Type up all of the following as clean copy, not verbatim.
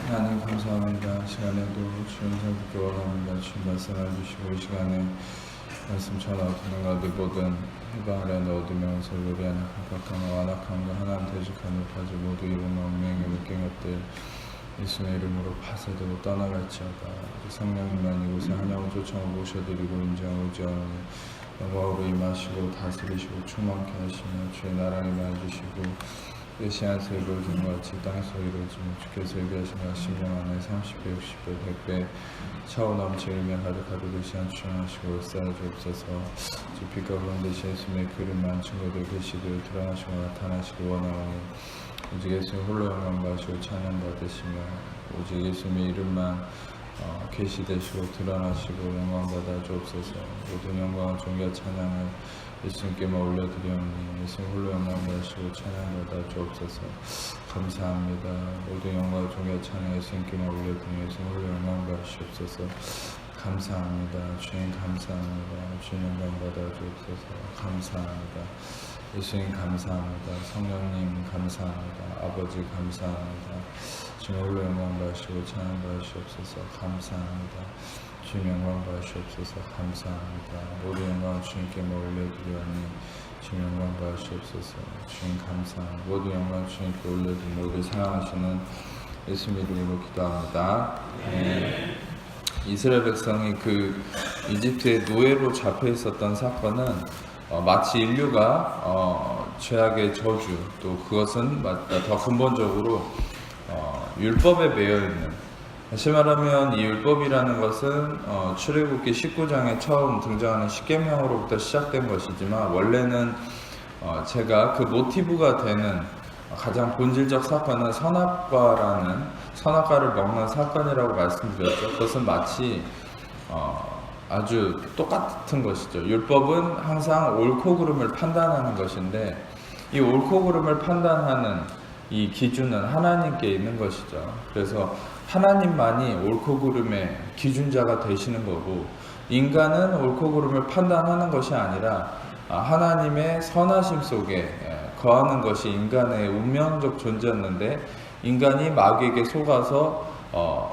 하나님 감사합니다. 시간에도 주님 살펴 원합니다. 주님 말씀을 주시고 이 시간에 말씀 전하 듣는 가운데 모든 해방하려 얻으며 설교리 하는 각각함과 완악함과 하나님 대적함을 가지 모두 이루는 운명의 물경 것들 예수의 이름으로 파쇄되고 떠나갈지어다. 성령님만 이곳에 한양을 쫓아 모셔드리고 인정하고 의지하오니 영광으로 임하시고 다스리시고 충만케 하시며 주의 나라를 임해주시고 시한 세를 준 것 같이 땅에서 이루어지며 주께서 예비하신 것 10년 안에 30배, 60배, 100배 차오 넘치며 가득하도록 시한 추천하시고 역사해 주옵소서. 주 빛과 그런 대신 예수님의 그릇만 친구들 계시들 드러나시고 나타나시기 원하오니 오직 예수님 홀로 영광 받으시고 찬양 받으시며 오직 예수님의 이름만 계시되시고 드러나시고 영광 받아 주옵소서. 모든 영광과 존귀와 찬양을 예수님께만 올려드리오니 예수님 홀로 영광 받으시고 찬양 받아 주옵소서. 감사합니다. 모든 영광과 존귀와 찬양 예수님께만 올려드리니 예수님 홀로 영광 받으시옵소서. 감사합니다. 주님 감사합니다. 주님 영광 받아 주옵소서. 감사합니다. 예수님 감사합니다. 성령님 감사합니다. 아버지 감사합니다. 주님 홀로 영광 받으시고 찬양 받으시옵소서. 감사합니다. 주님 영광 받으시옵소서. 감사합니다. 모든 영광을 주님께만 올려드리오니 주님 영광 받으시옵소서. 주님 감사합니다. 모든 영광을 주님께 올려드리니 모두 사랑하시는 예수님 이름으로 기도합니다. 이스라엘 백성이 그 이집트의 노예로 잡혀 있었던 사건은 마치 인류가 죄악의 저주 또 그것은 더 근본적으로 율법에 매여있는, 다시 말하면 이 율법이라는 것은 출애굽기 19장에 처음 등장하는 십계명으로부터 시작된 것이지만 원래는 제가 그 모티브가 되는 가장 본질적 사건은 선악과를 먹는 사건이라고 말씀드렸죠. 그것은 마치 아주 똑같은 것이죠. 율법은 항상 옳고 그름을 판단하는 것인데 이 옳고 그름을 판단하는 이 기준은 하나님께 있는 것이죠. 그래서 하나님만이 옳고 그름의 기준자가 되시는 거고 인간은 옳고 그름을 판단하는 것이 아니라 하나님의 선하심 속에 거하는 것이 인간의 운명적 존재였는데 인간이 마귀에게 속아서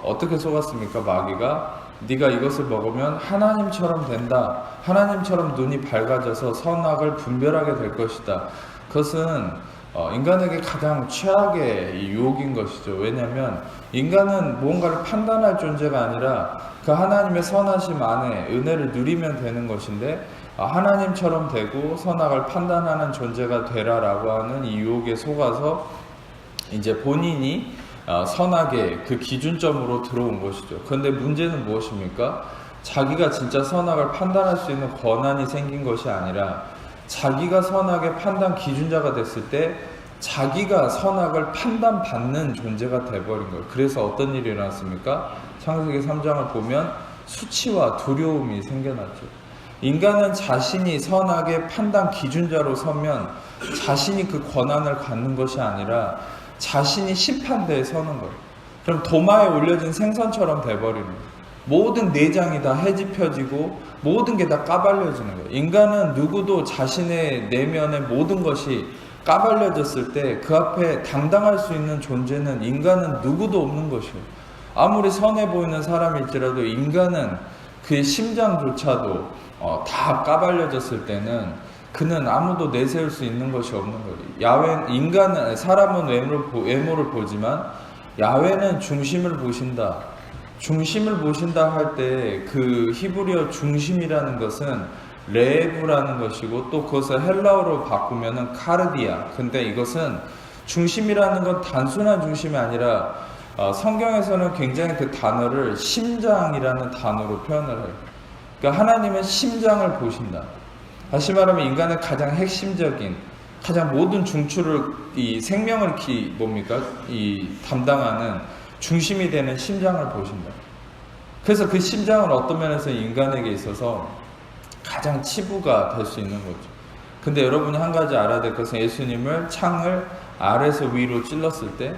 어떻게 속았습니까? 마귀가 네가 이것을 먹으면 하나님처럼 된다. 하나님처럼 눈이 밝아져서 선악을 분별하게 될 것이다. 그것은 인간에게 가장 최악의 유혹인 것이죠. 왜냐하면 인간은 무언가를 판단할 존재가 아니라 그 하나님의 선하심 안에 은혜를 누리면 되는 것인데 하나님처럼 되고 선악을 판단하는 존재가 되라라고 하는 이 유혹에 속아서 이제 본인이 선악의 그 기준점으로 들어온 것이죠. 그런데 문제는 무엇입니까? 자기가 진짜 선악을 판단할 수 있는 권한이 생긴 것이 아니라 자기가 선악의 판단 기준자가 됐을 때 자기가 선악을 판단받는 존재가 돼버린 거예요. 그래서 어떤 일이 일어났습니까? 창세기 3장을 보면 수치와 두려움이 생겨났죠. 인간은 자신이 선악의 판단 기준자로 서면 자신이 그 권한을 갖는 것이 아니라 자신이 심판대에 서는 거예요. 그럼 도마에 올려진 생선처럼 돼버리는 거예요. 모든 내장이 다 해집혀지고 모든 게 다 까발려지는 거예요. 인간은 누구도 자신의 내면의 모든 것이 까발려졌을 때 그 앞에 당당할 수 있는 존재는 인간은 누구도 없는 것이에요. 아무리 선해 보이는 사람일지라도 인간은 그의 심장조차도 다 까발려졌을 때는 그는 아무도 내세울 수 있는 것이 없는 거예요. 사람은 외모를 보지만 야훼는 중심을 보신다. 중심을 보신다 할 때 그 히브리어 중심이라는 것은 레브라는 것이고 또 그것을 헬라어로 바꾸면은 카르디아. 근데 이것은 중심이라는 건 단순한 중심이 아니라 성경에서는 굉장히 그 단어를 심장이라는 단어로 표현을 해요. 그러니까 하나님은 심장을 보신다. 다시 말하면 인간의 가장 핵심적인 가장 모든 중추를 이 생명을 담당하는 중심이 되는 심장을 보신다. 그래서 그 심장은 어떤 면에서 인간에게 있어서 가장 치부가 될 수 있는 거죠. 근데 여러분이 한 가지 알아야 될 것은 예수님을 창을 아래에서 위로 찔렀을 때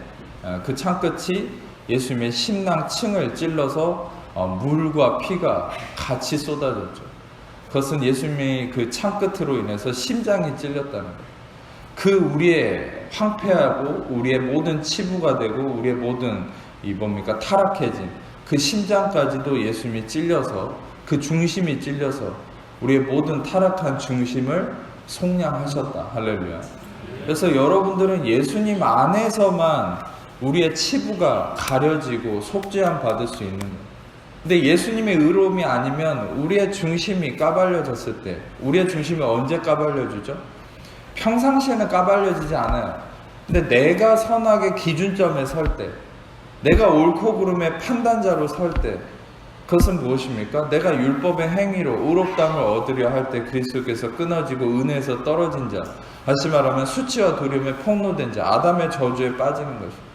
그 창끝이 예수님의 심낭층을 찔러서 물과 피가 같이 쏟아졌죠. 그것은 예수님의 그 창끝으로 인해서 심장이 찔렸다는 거예요. 그 우리의 황폐하고 우리의 모든 치부가 되고 우리의 모든 타락해진 그 심장까지도 예수님이 찔려서, 그 중심이 찔려서 우리의 모든 타락한 중심을 속량하셨다. 할렐루야. 그래서 여러분들은 예수님 안에서만 우리의 치부가 가려지고 속죄함 받을 수 있는 거예요. 근데 예수님의 의로움이 아니면 우리의 중심이 까발려졌을 때, 우리의 중심이 언제 까발려지죠? 평상시에는 까발려지지 않아요. 근데 내가 선악의 기준점에 설 때, 내가 옳고 그름의 판단자로 설 때, 그것은 무엇입니까? 내가 율법의 행위로 의롭다함을 얻으려 할 때 그리스도께서 끊어지고 은혜에서 떨어진 자, 다시 말하면 수치와 두려움에 폭로된 자, 아담의 저주에 빠지는 것입니다.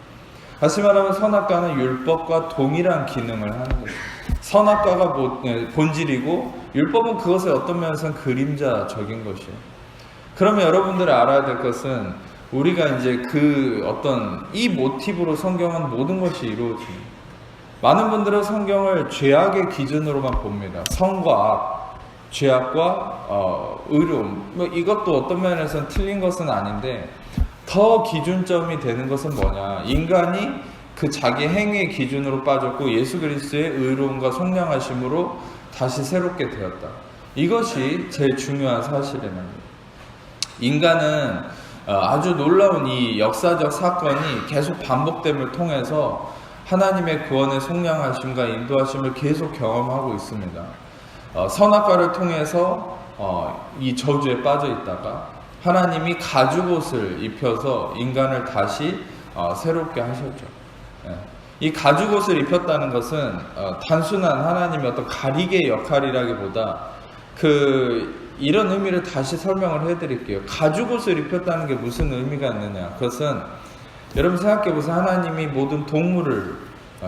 다시 말하면 선악과는 율법과 동일한 기능을 하는 것입니다. 선악과가 본질이고 율법은 그것의 어떤 면에서는 그림자적인 것이에요. 그러면 여러분들이 알아야 될 것은 우리가 이제 이 모티브로 성경은 모든 것이 이루어집니다. 많은 분들은 성경을 죄악의 기준으로만 봅니다. 선과 악, 죄악과 의로움. 이것도 어떤 면에서는 틀린 것은 아닌데, 더 기준점이 되는 것은 뭐냐? 인간이 그 자기 행위의 기준으로 빠졌고 예수 그리스도의 의로움과 속량하심으로 다시 새롭게 되었다. 이것이 제일 중요한 사실입니다. 인간은 아주 놀라운 이 역사적 사건이 계속 반복됨을 통해서 하나님의 구원의 속량하심과 인도하심을 계속 경험하고 있습니다. 선악과를 통해서 이 저주에 빠져 있다가 하나님이 가죽옷을 입혀서 인간을 다시 새롭게 하셨죠. 이 가죽옷을 입혔다는 것은 단순한 하나님의 어떤 가리개의 역할이라기보다 이런 의미를 다시 설명을 해드릴게요. 가죽옷을 입혔다는 게 무슨 의미가 있느냐? 그것은 여러분 생각해보세요. 하나님이 모든 동물을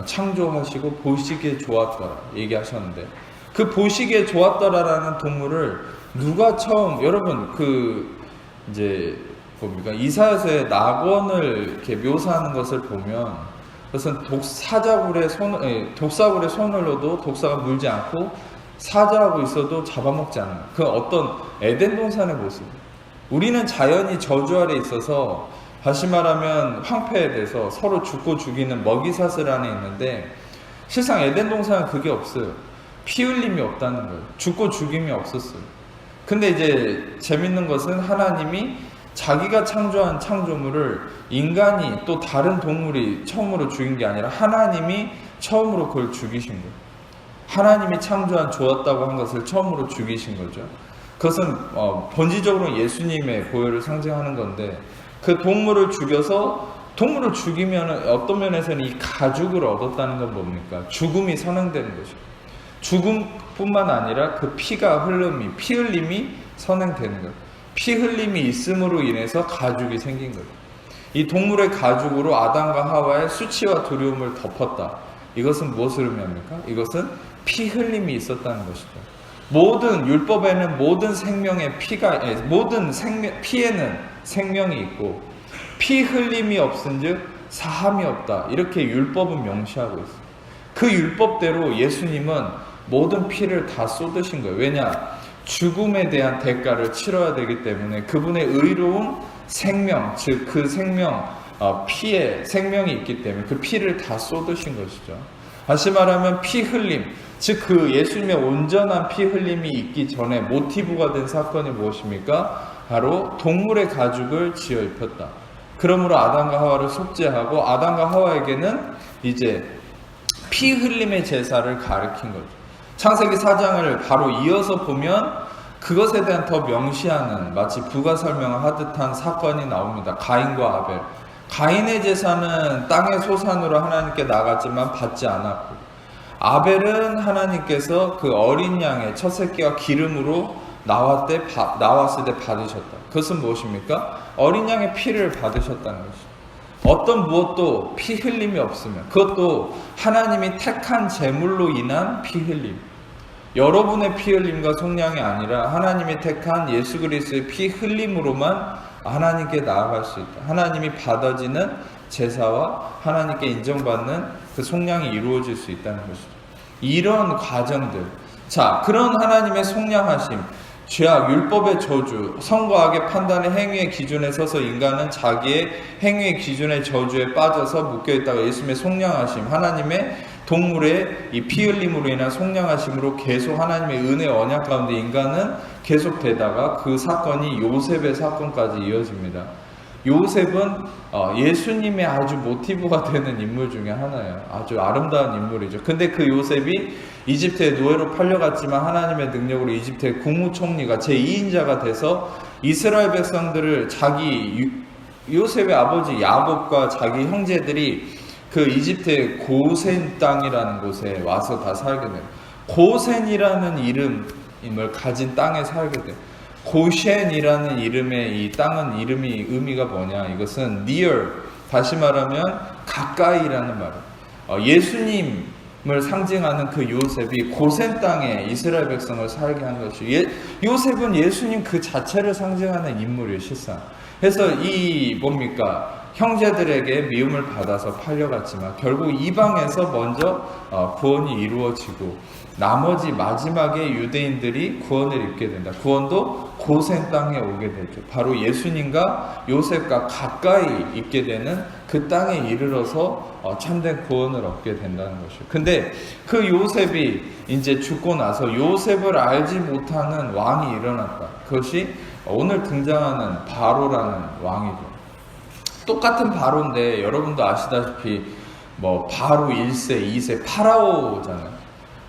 창조하시고 보시기에 좋았더라 얘기하셨는데, 그 보시기에 좋았더라라는 동물을 누가 처음, 여러분 이제 뭡니까? 이사야서의 낙원을 이렇게 묘사하는 것을 보면, 그것은 독사굴에 손을 넣어도 독사가 물지 않고 사자하고 있어도 잡아먹지 않는 그 어떤 에덴 동산의 모습. 우리는 자연이 저주 아래 있어서, 다시 말하면 황폐해돼서 서로 죽고 죽이는 먹이사슬 안에 있는데, 실상 에덴 동산은 그게 없어요. 피 흘림이 없다는 거예요. 죽고 죽임이 없었어요. 근데 이제 재밌는 것은 하나님이 자기가 창조한 창조물을 인간이 또 다른 동물이 처음으로 죽인 게 아니라 하나님이 처음으로 그걸 죽이신 거예요. 하나님이 창조한 좋았다고 한 것을 처음으로 죽이신 거죠. 그것은 본질적으로 예수님의 보혈을 상징하는 건데, 그 동물을 죽여서, 동물을 죽이면 어떤 면에서는 이 가죽을 얻었다는 건 뭡니까? 죽음이 선행되는 것이죠. 죽음뿐만 아니라 그 피 흘림이 선행되는 것. 피 흘림이 있음으로 인해서 가죽이 생긴 거예요. 이 동물의 가죽으로 아담과 하와의 수치와 두려움을 덮었다. 이것은 무엇을 의미합니까? 이것은 피 흘림이 있었다는 것이죠. 모든 율법에는 모든 생명의 피에는 생명이 있고 피 흘림이 없은즉 사함이 없다. 이렇게 율법은 명시하고 있어요. 그 율법대로 예수님은 모든 피를 다 쏟으신 거예요. 왜냐? 죽음에 대한 대가를 치러야 되기 때문에 그분의 의로운 생명, 즉 그 피에 생명이 있기 때문에 그 피를 다 쏟으신 것이죠. 다시 말하면 피 흘림, 즉 그 예수님의 온전한 피 흘림이 있기 전에 모티브가 된 사건이 무엇입니까? 바로 동물의 가죽을 지어 입혔다. 그러므로 아담과 하와를 속죄하고 아담과 하와에게는 이제 피 흘림의 제사를 가르친 거죠. 창세기 4장을 바로 이어서 보면 그것에 대한 더 명시하는, 마치 부가 설명을 하듯한 사건이 나옵니다. 가인과 아벨. 가인의 제사는 땅의 소산으로 하나님께 나갔지만 받지 않았고, 아벨은 하나님께서 그 어린 양의 첫 새끼와 기름으로 나왔을 때 받으셨다. 그것은 무엇입니까? 어린 양의 피를 받으셨다는 것이죠. 어떤 무엇도 피 흘림이 없으면, 그것도 하나님이 택한 제물로 인한 피 흘림, 여러분의 피 흘림과 속량이 아니라 하나님이 택한 예수 그리스도의 피 흘림으로만 하나님께 나아갈 수 있다. 하나님이 받아지는 제사와 하나님께 인정받는 그 속량이 이루어질 수 있다는 것이죠. 이런 과정들, 자, 그런 하나님의 속량하심, 죄악, 율법의 저주, 선과 악의 판단의 행위의 기준에 서서 인간은 자기의 행위의 기준의 저주에 빠져서 묶여있다가 예수님의 속량하심, 하나님의 동물의 이 피 흘림으로 인한 속량하심으로 계속 하나님의 은혜 언약 가운데 인간은 계속되다가 그 사건이 요셉의 사건까지 이어집니다. 요셉은 예수님의 아주 모티브가 되는 인물 중에 하나예요. 아주 아름다운 인물이죠. 근데 그 요셉이 이집트의 노예로 팔려갔지만 하나님의 능력으로 이집트의 국무총리가 제2인자가 돼서 이스라엘 백성들을 요셉의 아버지 야곱과 자기 형제들이 그 이집트의 고센 땅이라는 곳에 와서 다 살게 돼요. 고센이라는 이름을 가진 땅에 살게 돼요. 고셴이라는 이름의 이 땅은 의미가 뭐냐? 이것은 near, 다시 말하면 가까이라는 말이에요. 예수님을 상징하는 그 요셉이 고센 땅에 이스라엘 백성을 살게 한 것이죠. 요셉은 예수님 그 자체를 상징하는 인물이에요, 실상. 그래서 형제들에게 미움을 받아서 팔려갔지만 결국 이방에서 먼저 구원이 이루어지고 나머지 마지막에 유대인들이 구원을 입게 된다. 구원도 고센 땅에 오게 되죠. 바로 예수님과 요셉과 가까이 있게 되는 그 땅에 이르러서 참된 구원을 얻게 된다는 것이죠. 근데 그 요셉이 이제 죽고 나서 요셉을 알지 못하는 왕이 일어났다. 그것이 오늘 등장하는 바로라는 왕이죠. 똑같은 바로인데 여러분도 아시다시피 바로 1세, 2세 파라오잖아요.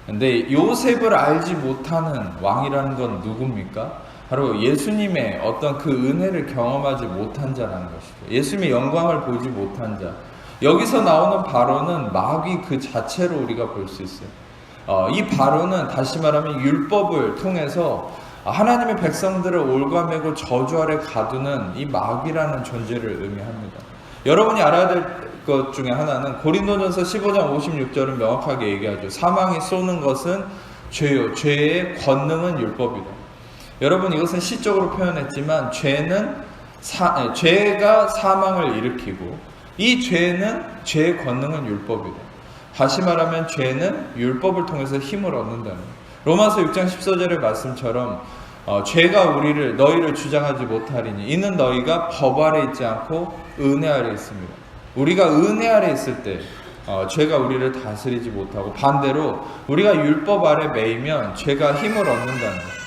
근데 요셉을 알지 못하는 왕이라는 건 누굽니까? 바로 예수님의 어떤 그 은혜를 경험하지 못한 자라는 것이죠. 예수님의 영광을 보지 못한 자. 여기서 나오는 바로는 마귀 그 자체로 우리가 볼 수 있어요. 이 바로는 다시 말하면 율법을 통해서 하나님의 백성들을 올가매고 저주 아래 가두는 이 마귀라는 존재를 의미합니다. 여러분이 알아야 될 것 중에 하나는 고린도전서 15장 56절은 명확하게 얘기하죠. 사망이 쏘는 것은 죄요. 죄의 권능은 율법이다. 여러분, 이것은 시적으로 표현했지만 죄가 사망을 일으키고 이 죄의 권능은 율법이다. 다시 말하면 죄는 율법을 통해서 힘을 얻는다는 거예요. 로마서 6장 14절의 말씀처럼 죄가 너희를 주장하지 못하리니 이는 너희가 법 아래 있지 않고 은혜 아래 있습니다. 우리가 은혜 아래 있을 때 죄가 우리를 다스리지 못하고 반대로 우리가 율법 아래 매이면 죄가 힘을 얻는다는 거예요.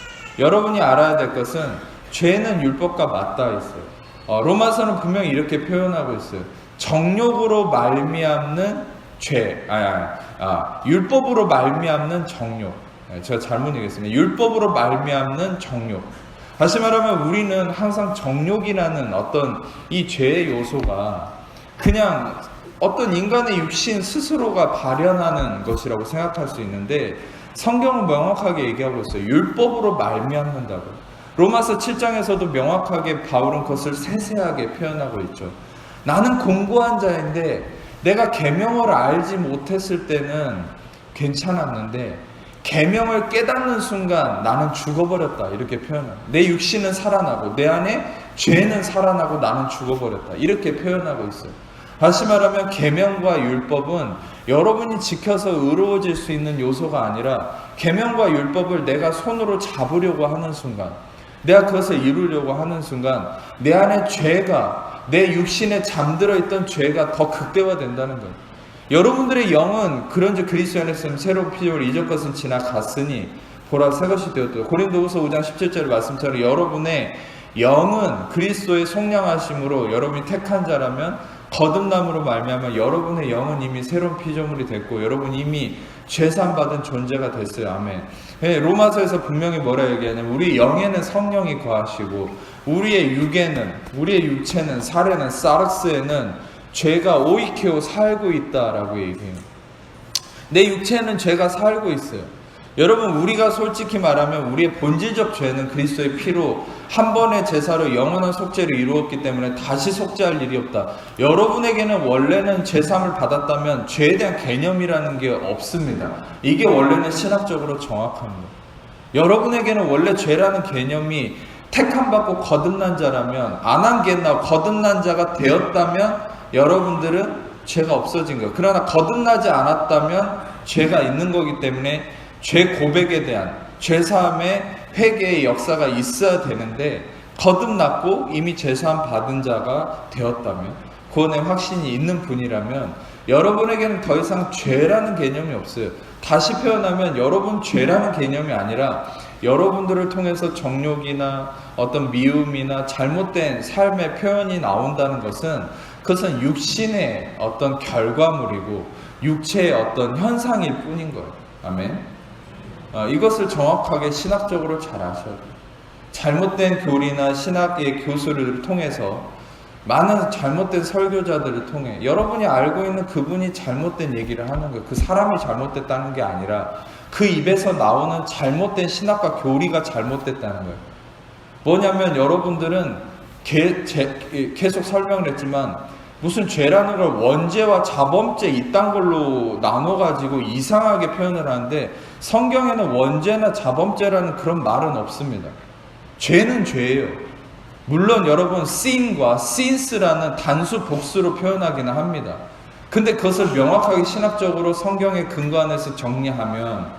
여러분이 알아야 될 것은 죄는 율법과 맞닿아 있어요. 로마서는 분명히 이렇게 표현하고 있어요. 정욕으로 말미암는 죄, 율법으로 말미암는 정욕. 제가 잘못 얘기했습니다. 율법으로 말미암는 정욕. 다시 말하면 우리는 항상 정욕이라는 어떤 이 죄의 요소가 그냥 어떤 인간의 육신 스스로가 발현하는 것이라고 생각할 수 있는데 성경은 명확하게 얘기하고 있어요. 율법으로 말미암는다고. 로마서 7장에서도 명확하게 바울은 그것을 세세하게 표현하고 있죠. 나는 공고한 자인데 내가 계명을 알지 못했을 때는 괜찮았는데 계명을 깨닫는 순간 나는 죽어버렸다, 이렇게 표현합니다. 내 육신은 살아나고 내 안에 죄는 살아나고 나는 죽어버렸다, 이렇게 표현하고 있어요. 다시 말하면 계명과 율법은 여러분이 지켜서 의로워질 수 있는 요소가 아니라 계명과 율법을 내가 손으로 잡으려고 하는 순간, 내가 그것을 이루려고 하는 순간 내 안에 죄가, 내 육신에 잠들어 있던 죄가 더 극대화된다는 거예요. 여러분들의 영은 그런즉 그리스도 안에 있으면 새로운 피조물, 이전 것은 지나갔으니 보라 새 것이 되었다. 고린도후서 5장 17절 말씀처럼 여러분의 영은 그리스도의 속량하심으로 여러분이 택한 자라면 거듭남으로 말미암아 여러분의 영은 이미 새로운 피조물이 됐고 여러분이 이미 죄산받은 존재가 됐어요. 아멘. 로마서에서 분명히 뭐라 얘기하냐면 우리 영에는 성령이 거하시고 우리의 육체는 사례는 사르스에는 죄가 오이케오 살고 있다라고 얘기해요. 내 육체는 죄가 살고 있어요. 여러분, 우리가 솔직히 말하면 우리의 본질적 죄는 그리스도의 피로 한 번의 제사로 영원한 속죄를 이루었기 때문에 다시 속죄할 일이 없다. 여러분에게는 원래는 제사함을 받았다면 죄에 대한 개념이라는 게 없습니다. 이게 원래는 신학적으로 정확합니다. 여러분에게는 원래 죄라는 개념이 택함받고 거듭난 자라면, 안 한 게나 거듭난 자가 되었다면 여러분들은 죄가 없어진 거예요. 그러나 거듭나지 않았다면 죄가 있는 거기 때문에 죄 고백에 대한, 죄 사함의 회개의 역사가 있어야 되는데 거듭났고 이미 제사함 받은 자가 되었다면, 구원의 확신이 있는 분이라면 여러분에게는 더 이상 죄라는 개념이 없어요. 다시 표현하면 여러분 죄라는 개념이 아니라 여러분들을 통해서 정욕이나 어떤 미움이나 잘못된 삶의 표현이 나온다는 것은 그것은 육신의 어떤 결과물이고 육체의 어떤 현상일 뿐인 거예요. 아멘. 이것을 정확하게 신학적으로 잘 아셔야 돼요. 잘못된 교리나 신학의 교수를 통해서, 많은 잘못된 설교자들을 통해 여러분이 알고 있는 그분이 잘못된 얘기를 하는 거예요. 그 사람이 잘못됐다는 게 아니라 그 입에서 나오는 잘못된 신학과 교리가 잘못됐다는 거예요. 뭐냐면 여러분들은 계속 설명을 했지만 무슨 죄라는 걸 원죄와 자범죄 이딴 걸로 나눠가지고 이상하게 표현을 하는데, 성경에는 원죄나 자범죄라는 그런 말은 없습니다. 죄는 죄예요. 물론 여러분 sin과 sins라는 단수 복수로 표현하기는 합니다. 근데 그것을 명확하게 신학적으로 성경의 근거 안에서 정리하면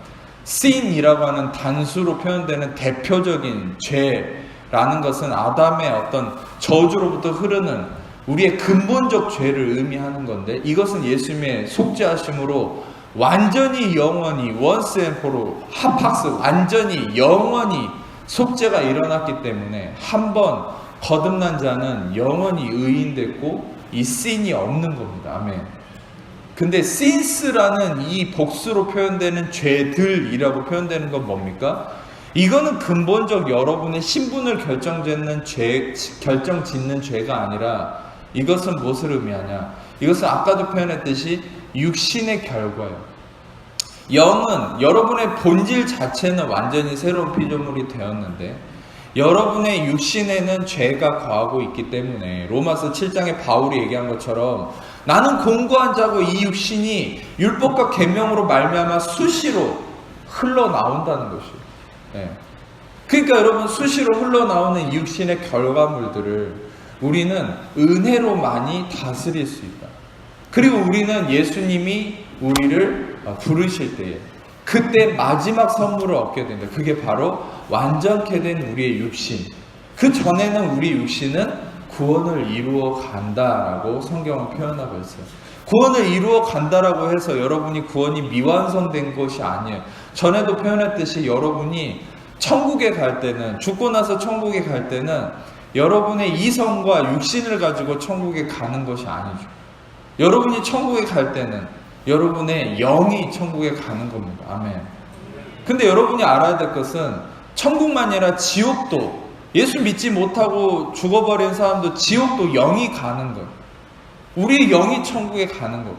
sin이라고 하는 단수로 표현되는 대표적인 죄라는 것은 아담의 어떤 저주로부터 흐르는 우리의 근본적 죄를 의미하는 건데, 이것은 예수님의 속죄하심으로 완전히 영원히 once and for all 핫팍스 완전히 영원히 속죄가 일어났기 때문에 한 번 거듭난 자는 영원히 의인됐고 이 sin이 없는 겁니다. 아멘. 근데 sins라는 이 복수로 표현되는 죄들이라고 표현되는 건 뭡니까? 이거는 근본적 여러분의 신분을 결정짓는 죄가 아니라, 이것은 무엇을 의미하냐? 이것은 아까도 표현했듯이 육신의 결과예요. 영은 여러분의 본질 자체는 완전히 새로운 피조물이 되었는데 여러분의 육신에는 죄가 거하고 있기 때문에, 로마서 7장에 바울이 얘기한 것처럼 나는 공고한 자고 이 육신이 율법과 계명으로 말미암아 수시로 흘러나온다는 것이에요. 네. 그러니까 여러분, 수시로 흘러나오는 육신의 결과물들을 우리는 은혜로만이 다스릴 수 있다. 그리고 우리는 예수님이 우리를 부르실 때에 그때 마지막 선물을 얻게 된다. 그게 바로 완전케 된 우리의 육신. 그 전에는 우리 육신은 구원을 이루어 간다라고 성경은 표현하고 있어요. 구원을 이루어 간다라고 해서 여러분이 구원이 미완성된 것이 아니에요. 전에도 표현했듯이 여러분이 천국에 갈 때는, 죽고 나서 천국에 갈 때는 여러분의 이성과 육신을 가지고 천국에 가는 것이 아니죠. 여러분이 천국에 갈 때는 여러분의 영이 천국에 가는 겁니다. 아멘. 근데 여러분이 알아야 될 것은 천국만이 아니라 지옥도, 예수 믿지 못하고 죽어버린 사람도 지옥도 영이 가는 거예요. 우리의 영이 천국에 가는 거예요.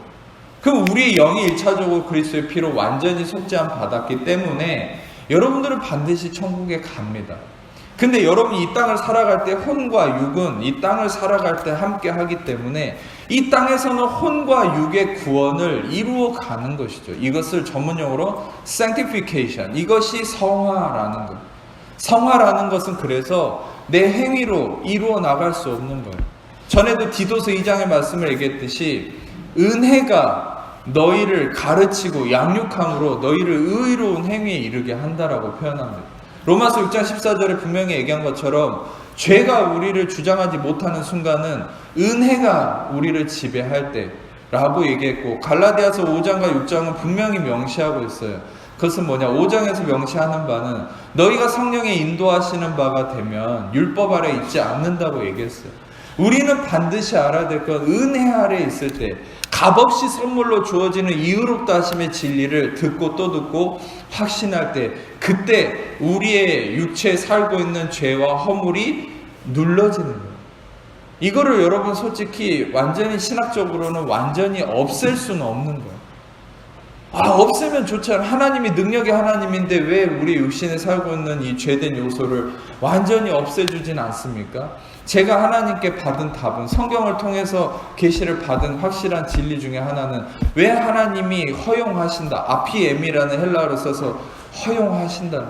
그럼 우리의 영이 1차적으로 그리스도의 피로 완전히 속죄함 받았기 때문에 여러분들은 반드시 천국에 갑니다. 근데 여러분이 이 땅을 살아갈 때 혼과 육은 이 땅을 살아갈 때 함께 하기 때문에 이 땅에서는 혼과 육의 구원을 이루어 가는 것이죠. 이것을 전문용어로 sanctification, 이것이 성화라는 것. 성화라는 것은 그래서 내 행위로 이루어 나갈 수 없는 거예요. 전에도 디도서 2장의 말씀을 얘기했듯이 은혜가 너희를 가르치고 양육함으로 너희를 의로운 행위에 이르게 한다라고 표현합니다. 로마서 6장 14절에 분명히 얘기한 것처럼 죄가 우리를 주장하지 못하는 순간은 은혜가 우리를 지배할 때라고 얘기했고, 갈라디아서 5장과 6장은 분명히 명시하고 있어요. 그것은 뭐냐? 5장에서 명시하는 바는 너희가 성령의 인도하시는 바가 되면 율법 아래 있지 않는다고 얘기했어요. 우리는 반드시 알아야 될 건 은혜 아래 있을 때, 값없이 선물로 주어지는 이의롭다 하심의 진리를 듣고 또 듣고 확신할 때, 그때 우리의 육체에 살고 있는 죄와 허물이 눌러지는 거예요. 이거를 여러분 솔직히 완전히 신학적으로는 완전히 없앨 수는 없는 거예요. 없애면 좋잖아요. 하나님이 능력의 하나님인데 왜 우리 육신에 살고 있는 이 죄된 요소를 완전히 없애주진 않습니까? 제가 하나님께 받은 답은, 성경을 통해서 계시를 받은 확실한 진리 중에 하나는, 왜 하나님이 허용하신다, 아피엠이라는 헬라어를 써서 허용하신다.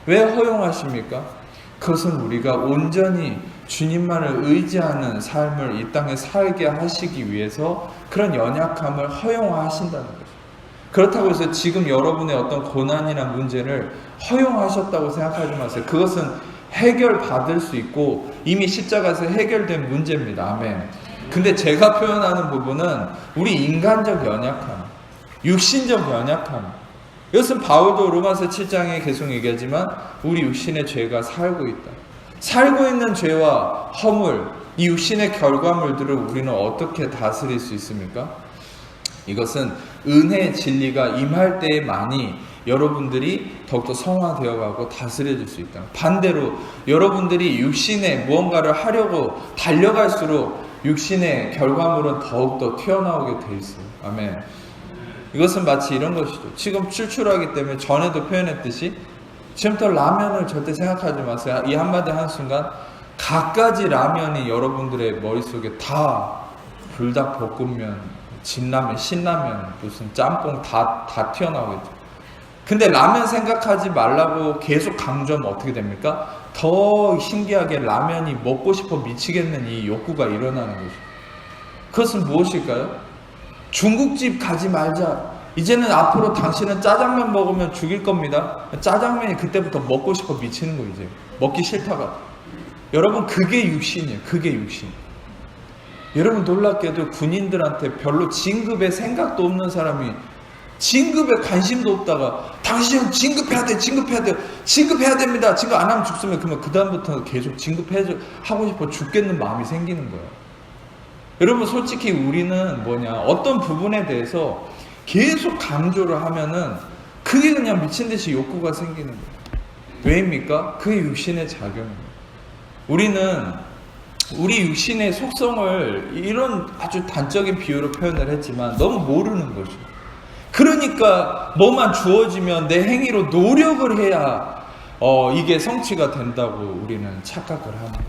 왜 허용하십니까? 그것은 우리가 온전히 주님만을 의지하는 삶을 이 땅에 살게 하시기 위해서 그런 연약함을 허용하신다는 거죠. 그렇다고 해서 지금 여러분의 어떤 고난이나 문제를 허용하셨다고 생각하지 마세요. 그것은 해결받을 수 있고 이미 십자가에서 해결된 문제입니다. 아멘. 근데 제가 표현하는 부분은 우리 인간적 연약함, 육신적 연약함. 이것은 바울도 로마서 7장에 계속 얘기하지만 우리 육신의 죄가 살고 있다. 살고 있는 죄와 허물, 이 육신의 결과물들을 우리는 어떻게 다스릴 수 있습니까? 이것은 은혜의 진리가 임할 때에만이 여러분들이 더욱더 성화되어가고 다스려질 수 있다. 반대로 여러분들이 육신에 무언가를 하려고 달려갈수록 육신의 결과물은 더욱더 튀어나오게 돼 있어요. 아멘. 이것은 마치 이런 것이죠. 지금 출출하기 때문에 전에도 표현했듯이 지금부터 라면을 절대 생각하지 마세요. 이 한마디 한순간 갖가지 라면이 여러분들의 머릿속에 다 불닭볶음면, 진라면, 신라면, 무슨 짬뽕 다 튀어나오겠죠. 근데 라면 생각하지 말라고 계속 강조하면 어떻게 됩니까? 더 신기하게 라면이 먹고 싶어 미치겠는 이 욕구가 일어나는 거죠. 그것은 무엇일까요? 중국집 가지 말자. 이제는 앞으로 당신은 짜장면 먹으면 죽일 겁니다. 짜장면이 그때부터 먹고 싶어 미치는 거 이제. 먹기 싫다가. 여러분 그게 육신이에요. 그게 육신. 여러분 놀랍게도 군인들한테 별로 진급에 생각도 없는 사람이 진급에 관심도 없다가 당신은 진급해야 돼, 진급해야 돼, 진급해야 됩니다. 진급 안 하면 죽으면 그러면 그 다음부터 계속 진급하고 싶어 죽겠는 마음이 생기는 거예요. 여러분 솔직히 우리는 어떤 부분에 대해서 계속 강조를 하면은 그게 그냥 미친 듯이 욕구가 생기는 거예요. 왜입니까? 그게 육신의 작용입니다. 우리는 우리 육신의 속성을 이런 아주 단적인 비유로 표현을 했지만 너무 모르는 거죠. 그러니까 뭐만 주어지면 내 행위로 노력을 해야 이게 성취가 된다고 우리는 착각을 하는 거예요.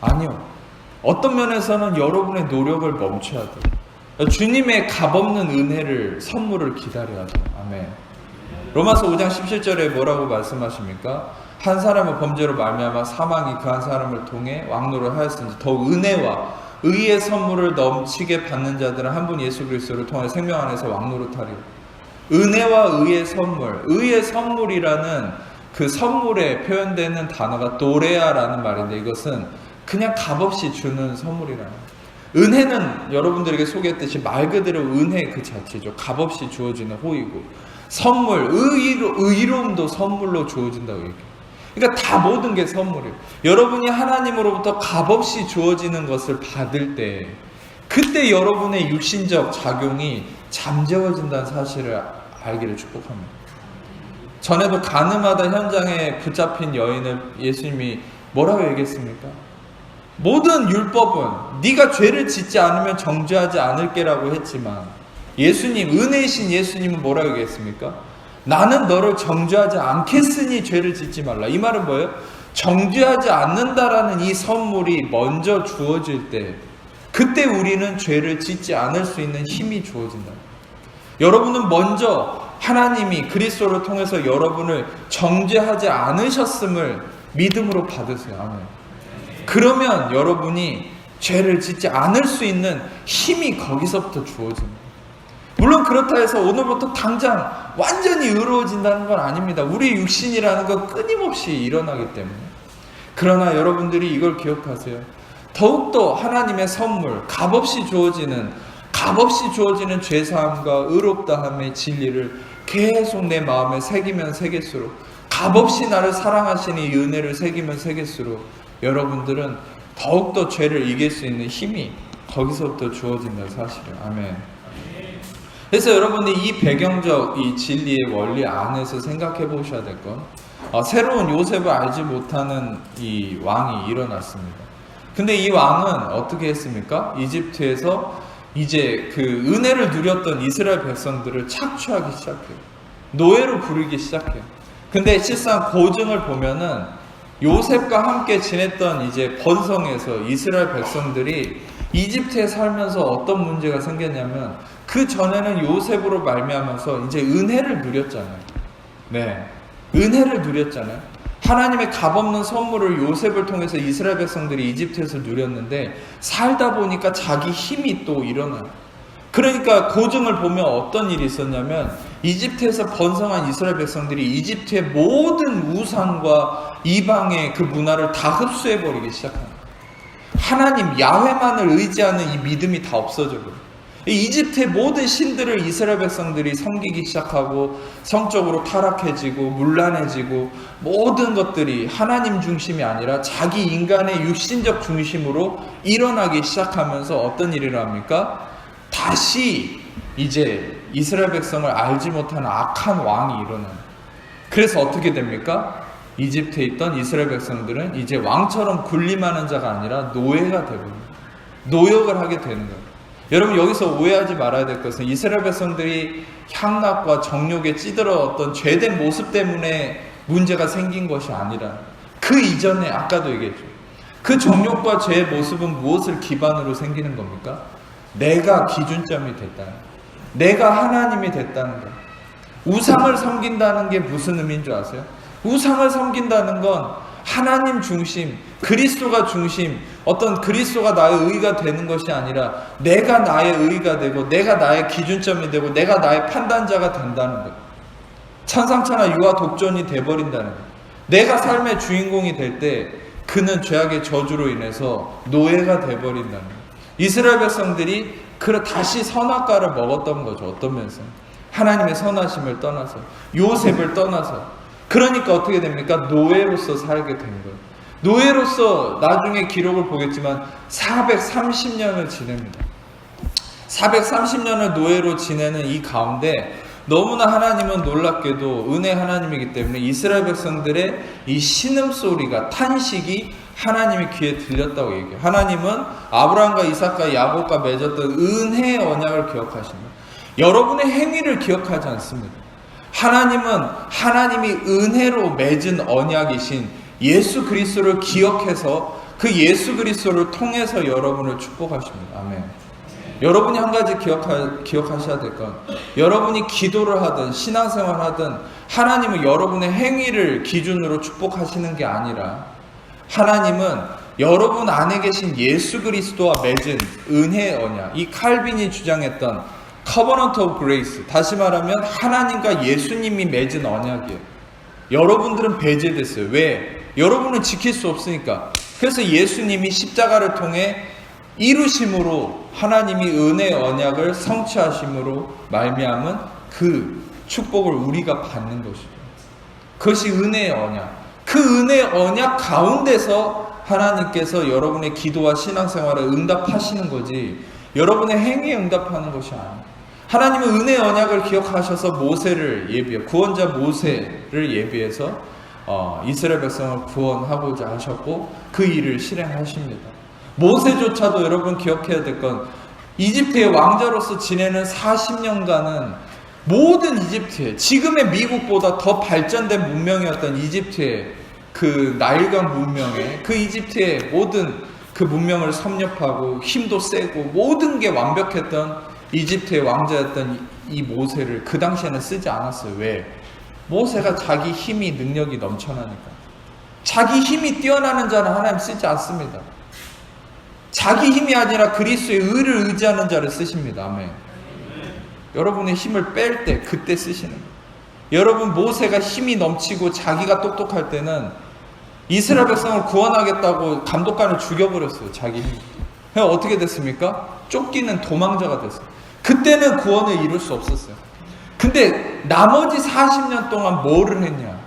아니요. 어떤 면에서는 여러분의 노력을 멈춰야 돼요. 주님의 값없는 은혜를, 선물을 기다려야 돼요. 아멘. 로마서 5장 17절에 뭐라고 말씀하십니까? 한 사람의 범죄로 말미암아 사망이 그 한 사람을 통해 왕노를 하였으니 더욱 은혜와 의의 선물을 넘치게 받는 자들은 한 분 예수 그리스도를 통해 생명 안에서 왕노릇하리라. 은혜와 의의 선물, 의의 선물이라는 그 선물에 표현되는 단어가 도레아라는 말인데 이것은 그냥 값없이 주는 선물이라는. 은혜는 여러분들에게 소개했듯이 말 그대로 은혜 그 자체죠. 값없이 주어지는 호의고, 선물, 의로움도 선물로 주어진다고 얘기해요. 그러니까 다 모든 게 선물이에요. 여러분이 하나님으로부터 값없이 주어지는 것을 받을 때 그때 여러분의 육신적 작용이 잠재워진다는 사실을 알기를 축복합니다. 전에도 가늠하다 현장에 붙잡힌 여인을 예수님이 뭐라고 얘기했습니까? 모든 율법은 네가 죄를 짓지 않으면 정죄하지 않을게라고 했지만 예수님, 은혜이신 예수님은 뭐라고 얘기했습니까? 나는 너를 정죄하지 않겠으니 죄를 짓지 말라. 이 말은 뭐예요? 정죄하지 않는다라는 이 선물이 먼저 주어질 때 그때 우리는 죄를 짓지 않을 수 있는 힘이 주어진다. 여러분은 먼저 하나님이 그리스도를 통해서 여러분을 정죄하지 않으셨음을 믿음으로 받으세요. 아멘. 그러면 여러분이 죄를 짓지 않을 수 있는 힘이 거기서부터 주어집니다. 물론 그렇다 해서 오늘부터 당장 완전히 의로워진다는 건 아닙니다. 우리 육신이라는 건 끊임없이 일어나기 때문에. 그러나 여러분들이 이걸 기억하세요. 더욱더 하나님의 선물, 값없이 주어지는 죄사함과 의롭다함의 진리를 계속 내 마음에 새기면 새길수록, 값없이 나를 사랑하시니 이 은혜를 새기면 새길수록 여러분들은 더욱더 죄를 이길 수 있는 힘이 거기서부터 주어진다는 사실을. 아멘. 그래서 여러분이 이 배경적 이 진리의 원리 안에서 생각해 보셔야 될 건, 새로운 요셉을 알지 못하는 이 왕이 일어났습니다. 근데 이 왕은 어떻게 했습니까? 이집트에서 이제 그 은혜를 누렸던 이스라엘 백성들을 착취하기 시작해요. 노예로 부르기 시작해요. 근데 실상 고증을 보면은 요셉과 함께 지냈던 이제 번성에서 이스라엘 백성들이 이집트에 살면서 어떤 문제가 생겼냐면 그 전에는 요셉으로 말미암아서 이제 은혜를 누렸잖아요. 네, 은혜를 누렸잖아요. 하나님의 값없는 선물을 요셉을 통해서 이스라엘 백성들이 이집트에서 누렸는데 살다 보니까 자기 힘이 또 일어나요. 그러니까 고증을 보면 어떤 일이 있었냐면 이집트에서 번성한 이스라엘 백성들이 이집트의 모든 우상과 이방의 그 문화를 다 흡수해버리기 시작합니다. 하나님 야훼만을 의지하는 이 믿음이 다 없어져버려요. 이집트의 모든 신들을 이스라엘 백성들이 섬기기 시작하고 성적으로 타락해지고 문란해지고 모든 것들이 하나님 중심이 아니라 자기 인간의 육신적 중심으로 일어나기 시작하면서 어떤 일을 합니까? 다시 이제 이스라엘 백성을 알지 못하는 악한 왕이 일어나요. 그래서 어떻게 됩니까? 이집트에 있던 이스라엘 백성들은 이제 왕처럼 군림하는 자가 아니라 노예가 되버립니다. 노역을 하게 되는 거예요. 여러분 여기서 오해하지 말아야 될 것은 이스라엘 백성들이 향락과 정욕에 찌들어왔던 죄된 모습 때문에 문제가 생긴 것이 아니라 그 이전에 아까도 얘기했죠. 그 정욕과 죄의 모습은 무엇을 기반으로 생기는 겁니까? 내가 기준점이 됐다는 것. 내가 하나님이 됐다는 것. 우상을 섬긴다는 게 무슨 의미인 줄 아세요? 우상을 섬긴다는 건 하나님 중심, 그리스도가 중심, 어떤 그리스도가 나의 의가 되는 것이 아니라 내가 나의 의가 되고 내가 나의 기준점이 되고 내가 나의 판단자가 된다는 것. 천상천하 유아 독존이 돼버린다는 것. 내가 삶의 주인공이 될 때 그는 죄악의 저주로 인해서 노예가 돼버린다는 것. 이스라엘 백성들이 다시 선악과를 먹었던 거죠. 어떤 면에서 하나님의 선하심을 떠나서 요셉을 떠나서. 그러니까 어떻게 됩니까? 노예로서 살게 된 거예요. 노예로서 나중에 기록을 보겠지만 430년을 지냅니다. 430년을 노예로 지내는 이 가운데 너무나 하나님은 놀랍게도 은혜 하나님이기 때문에 이스라엘 백성들의 이 신음소리가, 탄식이 하나님의 귀에 들렸다고 얘기해요. 하나님은 아브라함과 이삭과 야곱과 맺었던 은혜의 언약을 기억하십니다. 여러분의 행위를 기억하지 않습니다. 하나님은 하나님이 은혜로 맺은 언약이신 예수 그리스도를 기억해서 그 예수 그리스도를 통해서 여러분을 축복하십니다. 아멘. 여러분이 한 가지 기억하셔야 될 건, 여러분이 기도를 하든 신앙생활 하든 하나님은 여러분의 행위를 기준으로 축복하시는 게 아니라 하나님은 여러분 안에 계신 예수 그리스도와 맺은 은혜의 언약, 이 칼빈이 주장했던 Covenant of Grace, 다시 말하면 하나님과 예수님이 맺은 언약이에요. 여러분들은 배제됐어요. 왜? 여러분은 지킬 수 없으니까. 그래서 예수님이 십자가를 통해 이루심으로 하나님이 은혜의 언약을 성취하심으로 말미암은 그 축복을 우리가 받는 것이죠. 그것이 은혜의 언약. 그 은혜의 언약 가운데서 하나님께서 여러분의 기도와 신앙생활을 응답하시는 거지 여러분의 행위에 응답하는 것이 아니에요. 하나님은 은혜의 언약을 기억하셔서 모세를 예비해, 구원자 모세를 예비해서 이스라엘 백성을 구원하고자 하셨고 그 일을 실행하십니다. 모세조차도 여러분 기억해야 될 건 이집트의 왕자로서 지내는 40년간은 모든 이집트의, 지금의 미국보다 더 발전된 문명이었던 이집트의 그 나일강 문명의 그 이집트의 모든 그 문명을 섭렵하고 힘도 세고 모든 게 완벽했던 이집트의 왕자였던 이 모세를 그 당시에는 쓰지 않았어요. 왜? 모세가 자기 힘이 능력이 넘쳐나니까. 자기 힘이 뛰어나는 자는 하나님 쓰지 않습니다. 자기 힘이 아니라 그리스도의 의를 의지하는 자를 쓰십니다. 아멘. 여러분의 힘을 뺄 때 그때 쓰시는 거예요. 여러분 모세가 힘이 넘치고 자기가 똑똑할 때는 이스라엘 백성을 구원하겠다고 감독관을 죽여버렸어요. 자기 힘. 그래서 어떻게 됐습니까? 쫓기는 도망자가 됐어요. 그때는 구원을 이룰 수 없었어요. 근데 나머지 40년 동안 뭐를 했냐?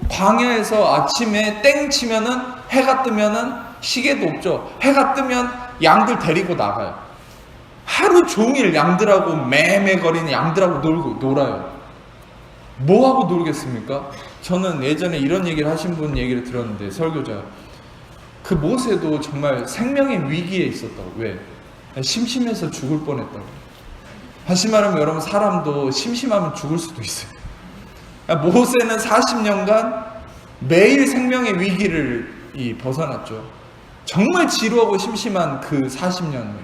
광야에서 아침에 땡 치면은 해가 뜨면은 시계도 없죠. 해가 뜨면 양들 데리고 나가요. 하루 종일 양들하고 매매거리는 양들하고 놀아요. 뭐하고 놀겠습니까? 저는 예전에 이런 얘기를 하신 분 얘기를 들었는데, 설교자. 그 모세도 정말 생명의 위기에 있었다고. 왜? 심심해서 죽을 뻔했다고. 다시 말하면 여러분, 사람도 심심하면 죽을 수도 있어요. 모세는 40년간 매일 생명의 위기를 벗어났죠. 정말 지루하고 심심한 그 40년을.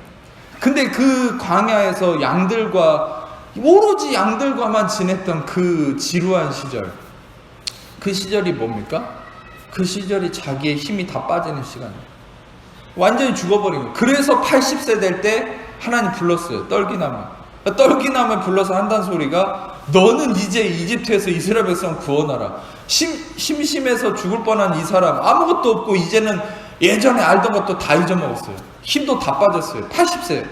근데 그 광야에서 양들과, 오로지 양들과만 지냈던 그 지루한 시절, 그 시절이 뭡니까? 그 시절이 자기의 힘이 다 빠지는 시간이에요. 완전히 죽어버린 거예요. 그래서 80세 될 때 하나님 불렀어요. 떨기나무. 떨기나무에 불러서 한다는 소리가 너는 이제 이집트에서 이스라엘 백성 구원하라. 심심해서 죽을 뻔한 이 사람 아무것도 없고 이제는 예전에 알던 것도 다 잊어먹었어요. 힘도 다 빠졌어요. 80세.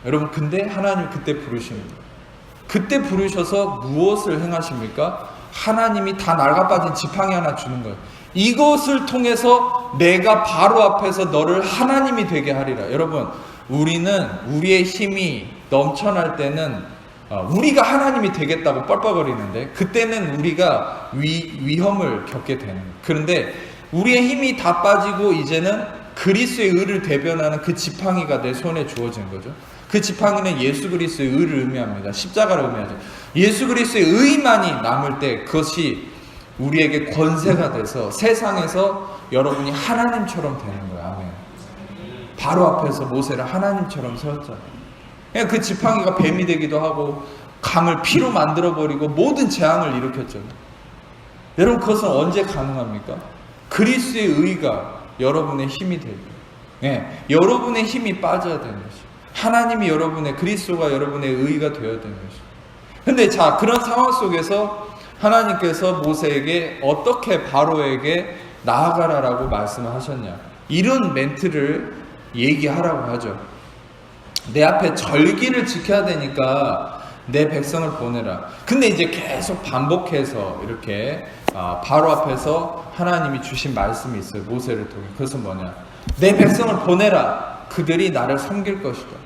여러분 근데 하나님 그때 부르십니다. 그때 부르셔서 무엇을 행하십니까? 하나님이 다 낡아빠진 지팡이 하나 주는 거예요. 이것을 통해서 내가 바로 앞에서 너를 하나님이 되게 하리라. 여러분 우리는 우리의 힘이 넘쳐날 때는 우리가 하나님이 되겠다고 뻘뻘거리는데 그때는 우리가 위험을 겪게 되는 거예요. 그런데 우리의 힘이 다 빠지고 이제는 그리스도의 의를 대변하는 그 지팡이가 내 손에 주어진 거죠. 그 지팡이는 예수 그리스도의 의를 의미합니다. 십자가를 의미하죠. 예수 그리스도의 의만이 남을 때 그것이 우리에게 권세가 돼서 세상에서 여러분이 하나님처럼 되는 거예요. 아멘. 바로 앞에서 모세를 하나님처럼 세웠잖아요. 그냥 그 지팡이가 뱀이 되기도 하고 강을 피로 만들어버리고 모든 재앙을 일으켰잖아요. 여러분 그것은 언제 가능합니까? 그리스도의 의가 여러분의 힘이 되고 여러분의 힘이 빠져야 되는 것이죠. 하나님이 여러분의 그리스도가 여러분의 의가 되어야 되는 것이죠. 근데 자 그런 상황 속에서 하나님께서 모세에게 어떻게 바로에게 나아가라라고 말씀을 하셨냐, 이런 멘트를 얘기하라고 하죠. 내 앞에 절기를 지켜야 되니까 내 백성을 보내라. 근데 이제 계속 반복해서 이렇게 바로 앞에서 하나님이 주신 말씀이 있어요. 모세를 통해. 그것은 뭐냐, 내 백성을 보내라. 그들이 나를 섬길 것이다.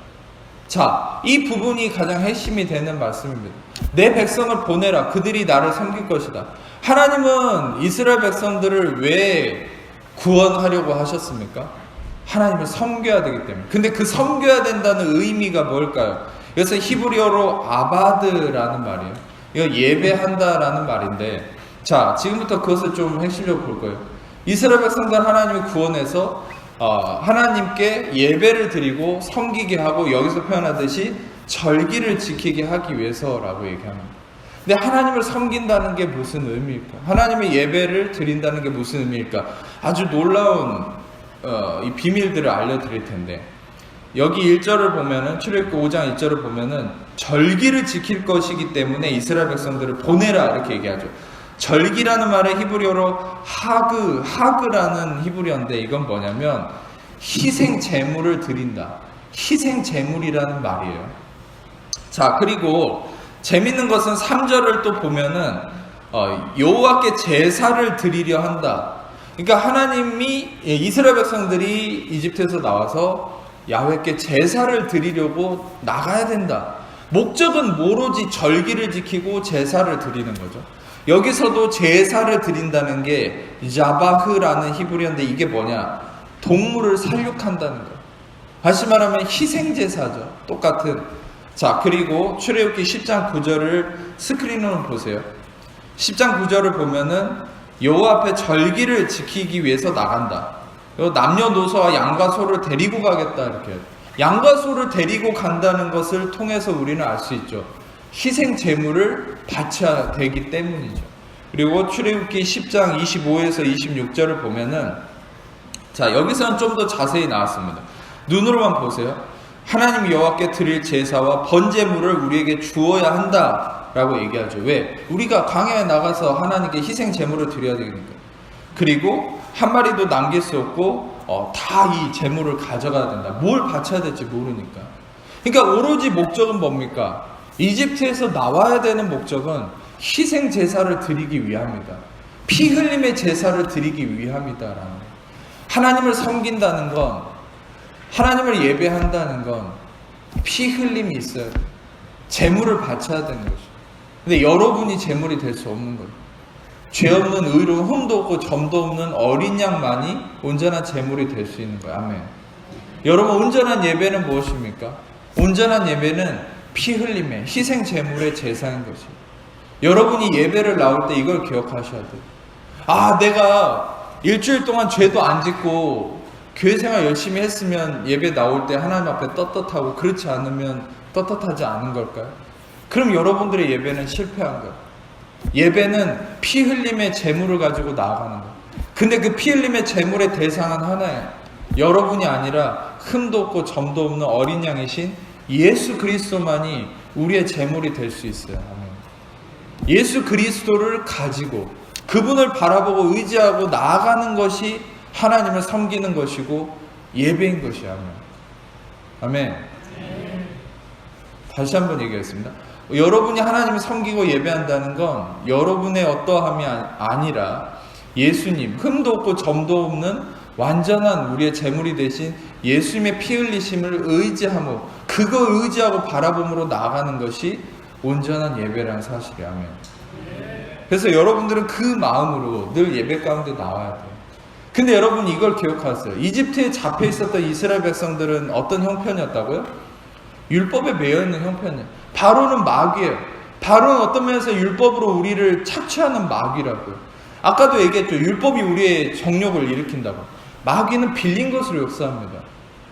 자, 이 부분이 가장 핵심이 되는 말씀입니다. 내 백성을 보내라. 그들이 나를 섬길 것이다. 하나님은 이스라엘 백성들을 왜 구원하려고 하셨습니까? 하나님을 섬겨야 되기 때문에. 근데 그 섬겨야 된다는 의미가 뭘까요? 그래서 히브리어로 아바드라는 말이에요. 이거 예배한다라는 말인데, 자, 지금부터 그것을 좀 핵심적으로 볼 거예요. 이스라엘 백성들 하나님이 구원해서 하나님께 예배를 드리고 섬기게 하고, 여기서 표현하듯이 절기를 지키게 하기 위해서라고 얘기합니다. 근데 하나님을 섬긴다는 게 무슨 의미일까? 하나님의 예배를 드린다는 게 무슨 의미일까? 아주 놀라운 이 비밀들을 알려드릴 텐데, 여기 1절을 보면은, 출애굽기 5장 1절을 보면은 절기를 지킬 것이기 때문에 이스라엘 백성들을 보내라 이렇게 얘기하죠. 절기라는 말의 히브리어로 하그라는 히브리어인데, 이건 뭐냐면 희생 제물을 드린다, 희생 제물이라는 말이에요. 자, 그리고 재밌는 것은 3절을 또 보면은 여호와께 제사를 드리려 한다. 그러니까 하나님이, 이스라엘 백성들이 이집트에서 나와서 야훼께 제사를 드리려고 나가야 된다. 목적은 오로지 절기를 지키고 제사를 드리는 거죠. 여기서도 제사를 드린다는 게 자바흐라는 히브리어인데, 이게 뭐냐, 동물을 살육한다는 거예요. 다시 말하면 희생제사죠. 똑같은. 자, 그리고 출애굽기 10장 9절을 스크린으로 보세요. 10장 9절을 보면은 여호와 앞에 절기를 지키기 위해서 나간다. 남녀노소와 양과 소를 데리고 가겠다 이렇게. 양과 소를 데리고 간다는 것을 통해서 우리는 알 수 있죠. 희생 제물을 바쳐야 되기 때문이죠. 그리고 출애굽기 10장 25에서 26절을 보면은, 자, 여기서는 좀 더 자세히 나왔습니다. 눈으로만 보세요. 하나님 여호와께 드릴 제사와 번제물을 우리에게 주어야 한다라고 얘기하죠. 왜? 우리가 광야에 나가서 하나님께 희생 제물을 드려야 되니까. 그리고 한 마리도 남길 수 없고 다 이 제물을 가져가야 된다. 뭘 바쳐야 될지 모르니까. 그러니까 오로지 목적은 뭡니까? 이집트에서 나와야 되는 목적은 희생 제사를 드리기 위함이다. 피 흘림의 제사를 드리기 위함이다라는. 하나님을 섬긴다는 건, 하나님을 예배한다는 건 피 흘림이 있어야 돼. 제물을 바쳐야 되는 거죠. 근데 여러분이 제물이 될 수 없는 거예요. 죄 없는 의로운 흠도 없고 점도 없는 어린 양만이 온전한 제물이 될 수 있는 거예요. 아멘. 여러분, 온전한 예배는 무엇입니까? 온전한 예배는 피 흘림의 희생 제물의 제사인 것이에요. 여러분이 예배를 나올 때 이걸 기억하셔야 돼요. 아, 내가 일주일 동안 죄도 안 짓고 교회 생활 열심히 했으면 예배 나올 때 하나님 앞에 떳떳하고, 그렇지 않으면 떳떳하지 않은 걸까요? 그럼 여러분들의 예배는 실패한 거예요. 예배는 피 흘림의 제물을 가지고 나아가는 거예요. 근데 그 피 흘림의 제물의 대상은 하나예요. 여러분이 아니라 흠도 없고 점도 없는 어린 양이신 예수 그리스도만이 우리의 제물이 될 수 있어요. 아멘. 예수 그리스도를 가지고 그분을 바라보고 의지하고 나아가는 것이 하나님을 섬기는 것이고 예배인 것이야. 아멘. 다시 한번 얘기하겠습니다. 여러분이 하나님을 섬기고 예배한다는 건 여러분의 어떠함이 아니라 예수님, 흠도 없고 점도 없는 완전한 우리의 제물이 되신 예수님의 피 흘리심을 의지하며 그거 의지하고 바라봄으로 나아가는 것이 온전한 예배라는 사실이에요. 아멘. 그래서 여러분들은 그 마음으로 늘 예배 가운데 나와야 돼요. 근데 여러분 이걸 기억하세요. 이집트에 잡혀 있었던 이스라엘 백성들은 어떤 형편이었다고요? 율법에 매여있는 형편이에요. 바로는 마귀예요. 바로는 어떤 면에서 율법으로 우리를 착취하는 마귀라고요. 아까도 얘기했죠. 율법이 우리의 정욕을 일으킨다고. 마귀는 빌린 것으로 역사합니다.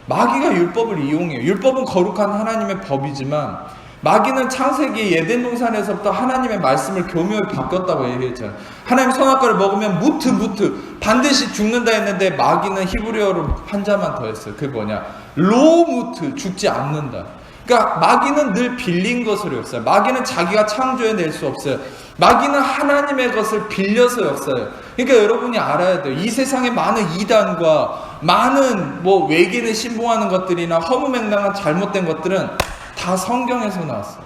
마귀가 율법을 이용해요. 율법은 거룩한 하나님의 법이지만 마귀는 창세기 에덴 동산에서부터 하나님의 말씀을 교묘히 바꿨다고 얘기했잖아요. 하나님 선악과를 먹으면 무트 반드시 죽는다 했는데 마귀는 히브리어로 한자만 더 했어요. 그게 뭐냐? 로무트, 죽지 않는다. 그러니까 마귀는 늘 빌린 것으로 역사해요. 마귀는 자기가 창조해낼 수 없어요. 마귀는 하나님의 것을 빌려서 역사해요. 그러니까 여러분이 알아야 돼요. 이 세상에 많은 이단과 많은 외계를 신봉하는 것들이나 허무맹랑한 잘못된 것들은 다 성경에서 나왔어요.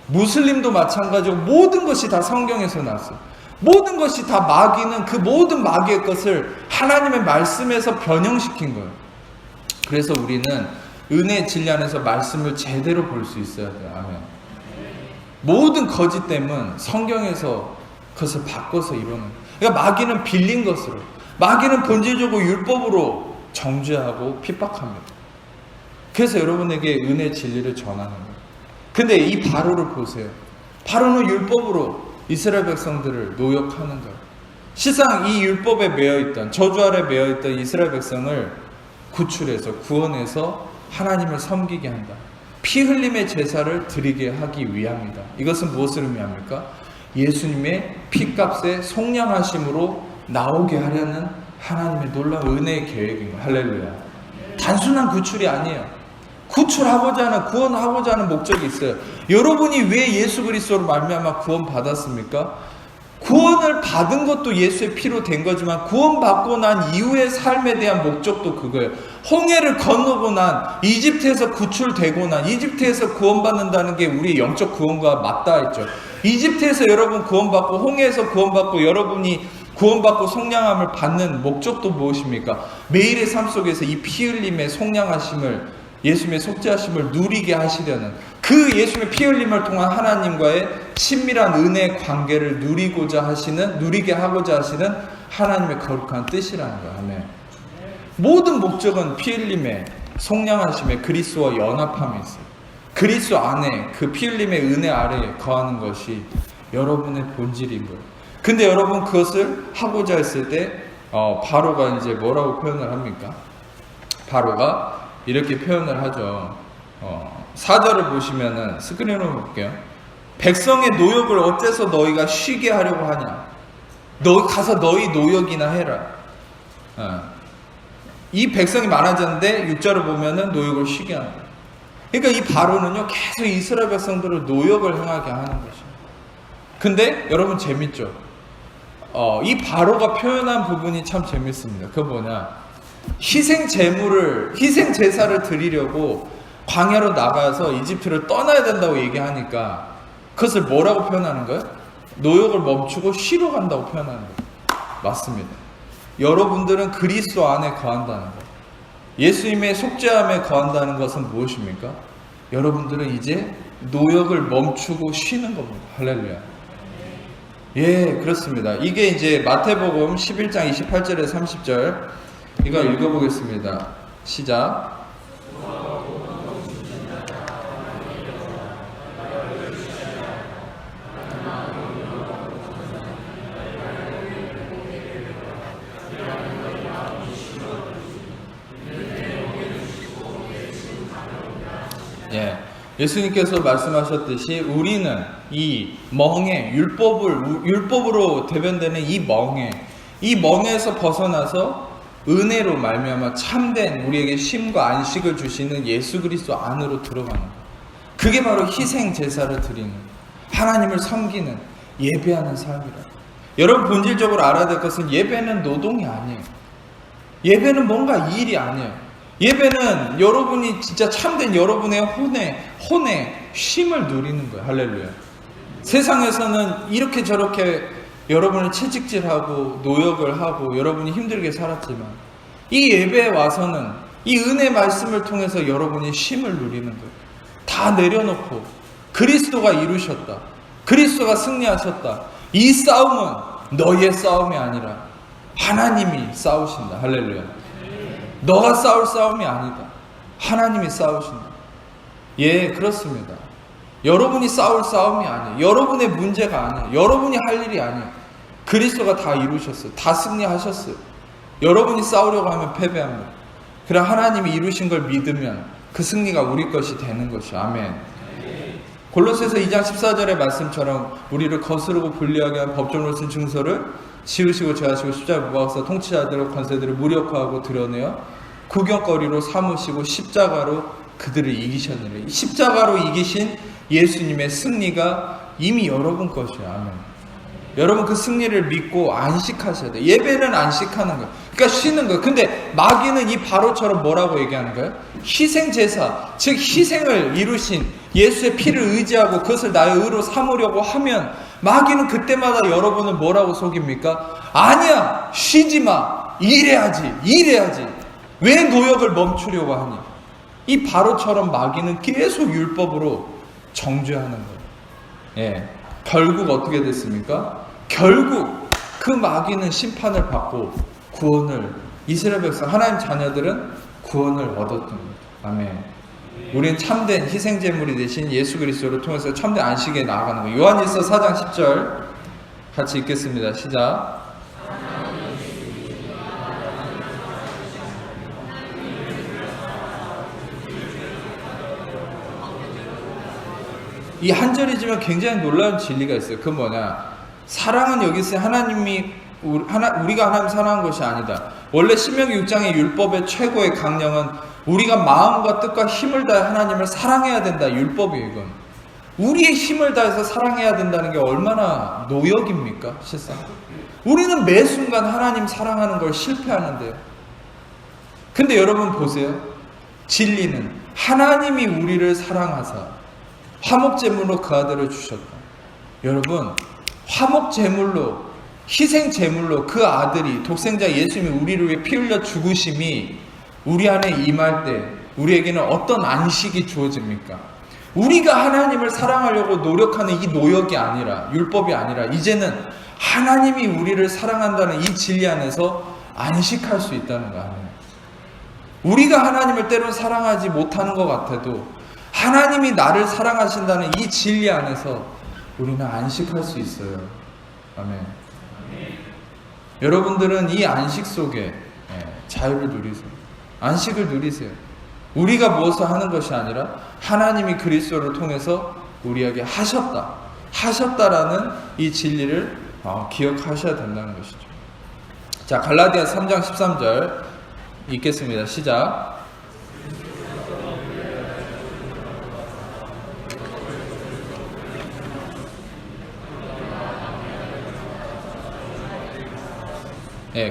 무슬림도 마찬가지고 모든 것이 다 성경에서 나왔어요. 모든 것이 다 마귀는 그 모든 마귀의 것을 하나님의 말씀에서 변형시킨 거예요. 그래서 우리는 은혜의 진리 안에서 말씀을 제대로 볼 수 있어야 돼요. 아멘. 모든 거짓됨은 성경에서 그것을 바꿔서 이루는 거예요. 그러니까 마귀는 빌린 것으로, 마귀는 본질적으로 율법으로 정죄하고 핍박합니다. 그래서 여러분에게 은혜의 진리를 전하는 거예요. 근데 이 바로를 보세요. 바로는 율법으로 이스라엘 백성들을 노역하는 거예요. 실상 이 율법에 매여있던, 저주 아래 매여있던 이스라엘 백성을 구출해서 구원해서 하나님을 섬기게 한다. 피 흘림의 제사를 드리게 하기 위함이다. 이것은 무엇을 의미합니까? 예수님의 피값에 속량하심으로 나오게 하려는 하나님의 놀라운 은혜의 계획인 거예요. 할렐루야. 단순한 구출이 아니에요. 구출하고자 하는, 구원하고자 하는 목적이 있어요. 여러분이 왜 예수 그리스도로 말미암아 구원 받았습니까? 구원을 받은 것도 예수의 피로 된 거지만 구원받고 난 이후의 삶에 대한 목적도 그거예요. 홍해를 건너고 난, 이집트에서 구출되고 난, 이집트에서 구원받는다는 게 우리의 영적 구원과 맞닿아 있죠. 이집트에서 여러분 구원받고 홍해에서 구원받고 여러분이 구원받고 속량함을 받는 목적도 무엇입니까? 매일의 삶 속에서 이 피 흘림의 속량하심을, 예수님의 속죄하심을 누리게 하시려는, 그 예수님의 피 흘림을 통한 하나님과의 친밀한 은혜의 관계를 누리게 하고자 하시는 하나님의 거룩한 뜻이라는 거예요. 아멘. 모든 목적은 피 흘림의 속량하심의 그리스도와 연합함에 있어요. 그리스도 안에 그 피 흘림의 은혜 아래에 거하는 것이 여러분의 본질인 거예요. 근데 여러분 그것을 하고자 했을 때 바로가 이제 뭐라고 표현을 합니까? 바로가 이렇게 표현을 하죠. 4절을 보시면은 스크린으로 볼게요. 백성의 노역을 어째서 너희가 쉬게 하려고 하냐? 너 가서 너희 노역이나 해라. 이 백성이 많아졌는데 6절을 보면은 노역을 쉬게 하는 거예요. 그러니까 이 바로는요 계속 이스라엘 백성들을 노역을 행하게 하는 것이에요. 근데 여러분 재밌죠? 이 바로가 표현한 부분이 참 재밌습니다. 그거 뭐냐? 희생 제사를 드리려고 광야로 나가서 이집트를 떠나야 된다고 얘기하니까 그것을 뭐라고 표현하는 거예요? 노역을 멈추고 쉬러 간다고 표현하는 거예요. 맞습니다. 여러분들은 그리스도 안에 거한다는 거예요. 예수님의 속죄함에 거한다는 것은 무엇입니까? 여러분들은 이제 노역을 멈추고 쉬는 겁니다. 할렐루야. 예, 그렇습니다. 이게 이제 마태복음 11장 28절에서 30절 이걸 읽어보겠습니다. 시작. 예, 예수님께서 말씀하셨듯이 우리는 이 멍에, 율법으로 대변되는 이 멍에에서 벗어나서 은혜로 말미암아 참된 우리에게 쉼과 안식을 주시는 예수 그리스도 안으로 들어가는 것. 그게 바로 희생 제사를 드리는, 하나님을 섬기는, 예배하는 삶이라. 여러분 본질적으로 알아야 될 것은 예배는 노동이 아니에요. 예배는 뭔가 일이 아니에요. 예배는 여러분이 진짜 참된 여러분의 혼의 쉼을 누리는 거예요. 할렐루야. 세상에서는 이렇게 저렇게 여러분을 채찍질하고 노역을 하고 여러분이 힘들게 살았지만 이 예배에 와서는 이 은혜 말씀을 통해서 여러분이 쉼을 누리는 거예요. 다 내려놓고 그리스도가 이루셨다. 그리스도가 승리하셨다. 이 싸움은 너희의 싸움이 아니라 하나님이 싸우신다. 할렐루야. 너가 싸울 싸움이 아니다. 하나님이 싸우신다. 예, 그렇습니다. 여러분이 싸울 싸움이 아니에요. 여러분의 문제가 아니에요. 여러분이 할 일이 아니에요. 그리스도가 다 이루셨어요. 다 승리하셨어요. 여러분이 싸우려고 하면 패배합니다. 그럼 하나님이 이루신 걸 믿으면 그 승리가 우리 것이 되는 것이요. 아멘. 골로새서 2장 14절의 말씀처럼 우리를 거스르고 불리하게 한 법정으로 쓴 증서를 지으시고 제하시고 십자가에 못 박사 통치자들과 권세들을 무력화하고 드러내어 구경거리로 삼으시고 십자가로 그들을 이기셨느니라. 십자가로 이기신 예수님의 승리가 이미 여러분 것이에요. 아멘. 여러분 그 승리를 믿고 안식하셔야 돼요. 예배는 안식하는 거예요. 그러니까 쉬는 거예요. 근데 마귀는 이 바로처럼 뭐라고 얘기하는 거예요? 희생제사, 즉 희생을 이루신 예수의 피를 의지하고 그것을 나의 의로 삼으려고 하면 마귀는 그때마다 여러분을 뭐라고 속입니까? 아니야, 쉬지 마, 일해야지. 왜 노역을 멈추려고 하니? 이 바로처럼 마귀는 계속 율법으로 정죄하는 거예요. 예, 결국 어떻게 됐습니까? 결국 그 마귀는 심판을 받고 구원을, 이스라엘 백성 하나님 자녀들은 구원을 얻었던 거예요. 아멘. 우리는 참된 희생제물이 되신 예수 그리스도를 통해서 참된 안식에 나아가는 거예요. 요한일서 4장 10절 같이 읽겠습니다. 시작. 이 한 절이지만 굉장히 놀라운 진리가 있어요. 그건 뭐냐? 사랑은 여기 있어요. 우리가 하나님 사랑한 것이 아니다. 원래 신명기 6장의 율법의 최고의 강령은 우리가 마음과 뜻과 힘을 다해 하나님을 사랑해야 된다. 율법이에요, 이건. 우리의 힘을 다해서 사랑해야 된다는 게 얼마나 노역입니까? 실상. 우리는 매 순간 하나님 사랑하는 걸 실패하는데요. 근데 여러분 보세요. 진리는 하나님이 우리를 사랑하사 화목제물로 그 아들을 주셨다. 여러분, 화목제물로, 희생제물로 그 아들이, 독생자 예수님이 우리를 위해 피 흘려 죽으심이 우리 안에 임할 때 우리에게는 어떤 안식이 주어집니까? 우리가 하나님을 사랑하려고 노력하는 이 노역이 아니라, 율법이 아니라 이제는 하나님이 우리를 사랑한다는 이 진리 안에서 안식할 수 있다는 거 아니에요. 우리가 하나님을 때론 사랑하지 못하는 것 같아도 하나님이 나를 사랑하신다는 이 진리 안에서 우리는 안식할 수 있어요. 아멘. 여러분들은 이 안식 속에 자유를 누리세요. 안식을 누리세요. 우리가 무엇을 하는 것이 아니라 하나님이 그리스도를 통해서 우리에게 하셨다라는 이 진리를 기억하셔야 된다는 것이죠. 자, 갈라디아 3장 13절 읽겠습니다. 시작.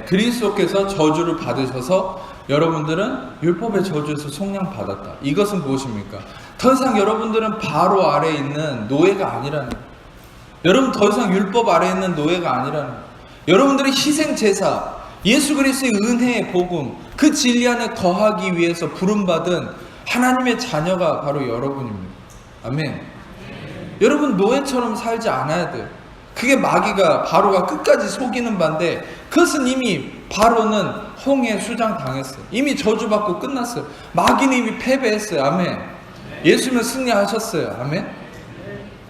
그리스도께서 저주를 받으셔서 여러분들은 율법의 저주에서 속량받았다. 이것은 무엇입니까? 더 이상 여러분들은 바로 아래에 있는 노예가 아니라는 거예요. 여러분 더 이상 율법 아래에 있는 노예가 아니라는 거예요. 여러분들의 희생제사, 예수 그리스도의 은혜의 복음, 그 진리 안에 거하기 위해서 부름받은 하나님의 자녀가 바로 여러분입니다. 아멘. 여러분 노예처럼 살지 않아야 돼요. 그게 마귀가 바로가 끝까지 속이는 바인데 그것은 이미 바로는 홍해 수장 당했어요. 이미 저주받고 끝났어요. 마귀는 이미 패배했어요. 아멘. 예수님은 승리하셨어요. 아멘.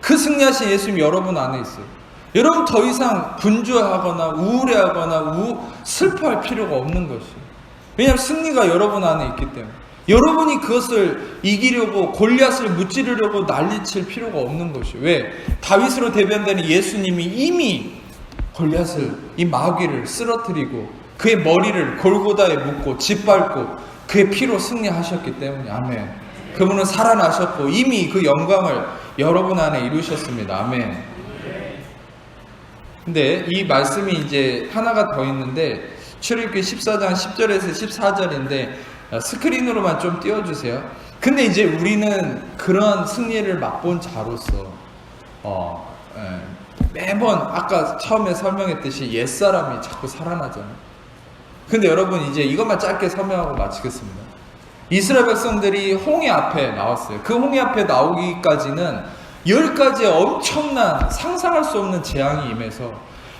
그 승리하신 예수님 여러분 안에 있어요. 여러분 더 이상 분주하거나 우울해하거나 슬퍼할 필요가 없는 것이에요. 왜냐하면 승리가 여러분 안에 있기 때문에. 여러분이 그것을 이기려고 골리앗을 무찌르려고 난리칠 필요가 없는 것이에요. 왜? 다윗으로 대변되는 예수님이 이미 골리앗을, 이 마귀를 쓰러뜨리고 그의 머리를 골고다에 묻고 짓밟고 그의 피로 승리하셨기 때문에. 아멘. 그분은 살아나셨고 이미 그 영광을 여러분 안에 이루셨습니다. 아멘. 근데 이 말씀이 이제 하나가 더 있는데 출애굽기 14장 10절에서 14절인데 스크린으로만 좀 띄워주세요. 근데 이제 우리는 그런 승리를 맛본 자로서 매번 아까 처음에 설명했듯이 옛사람이 자꾸 살아나잖아요. 근데 여러분 이제 이것만 짧게 설명하고 마치겠습니다. 이스라엘 백성들이 홍해 앞에 나왔어요. 그 홍해 앞에 나오기까지는 10가지의 엄청난 상상할 수 없는 재앙이 임해서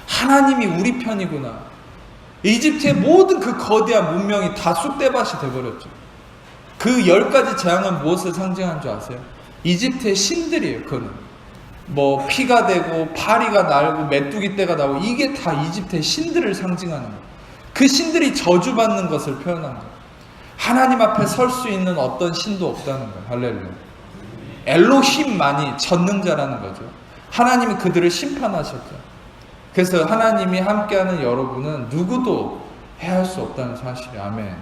하나님이 우리 편이구나. 이집트의 모든 그 거대한 문명이 다 쑥대밭이 돼버렸죠. 그 10가지 재앙은 무엇을 상징한 줄 아세요? 이집트의 신들이에요. 그거는 뭐 피가 되고 파리가 날고 메뚜기 떼가 나오고 이게 다 이집트의 신들을 상징하는 거예요. 그 신들이 저주받는 것을 표현한 거예요. 하나님 앞에 설 수 있는 어떤 신도 없다는 거예요. 할렐루야. 엘로힘만이 전능자라는 거죠. 하나님이 그들을 심판하셨죠. 그래서 하나님이 함께하는 여러분은 누구도 해할 수 없다는 사실이에요. 아멘.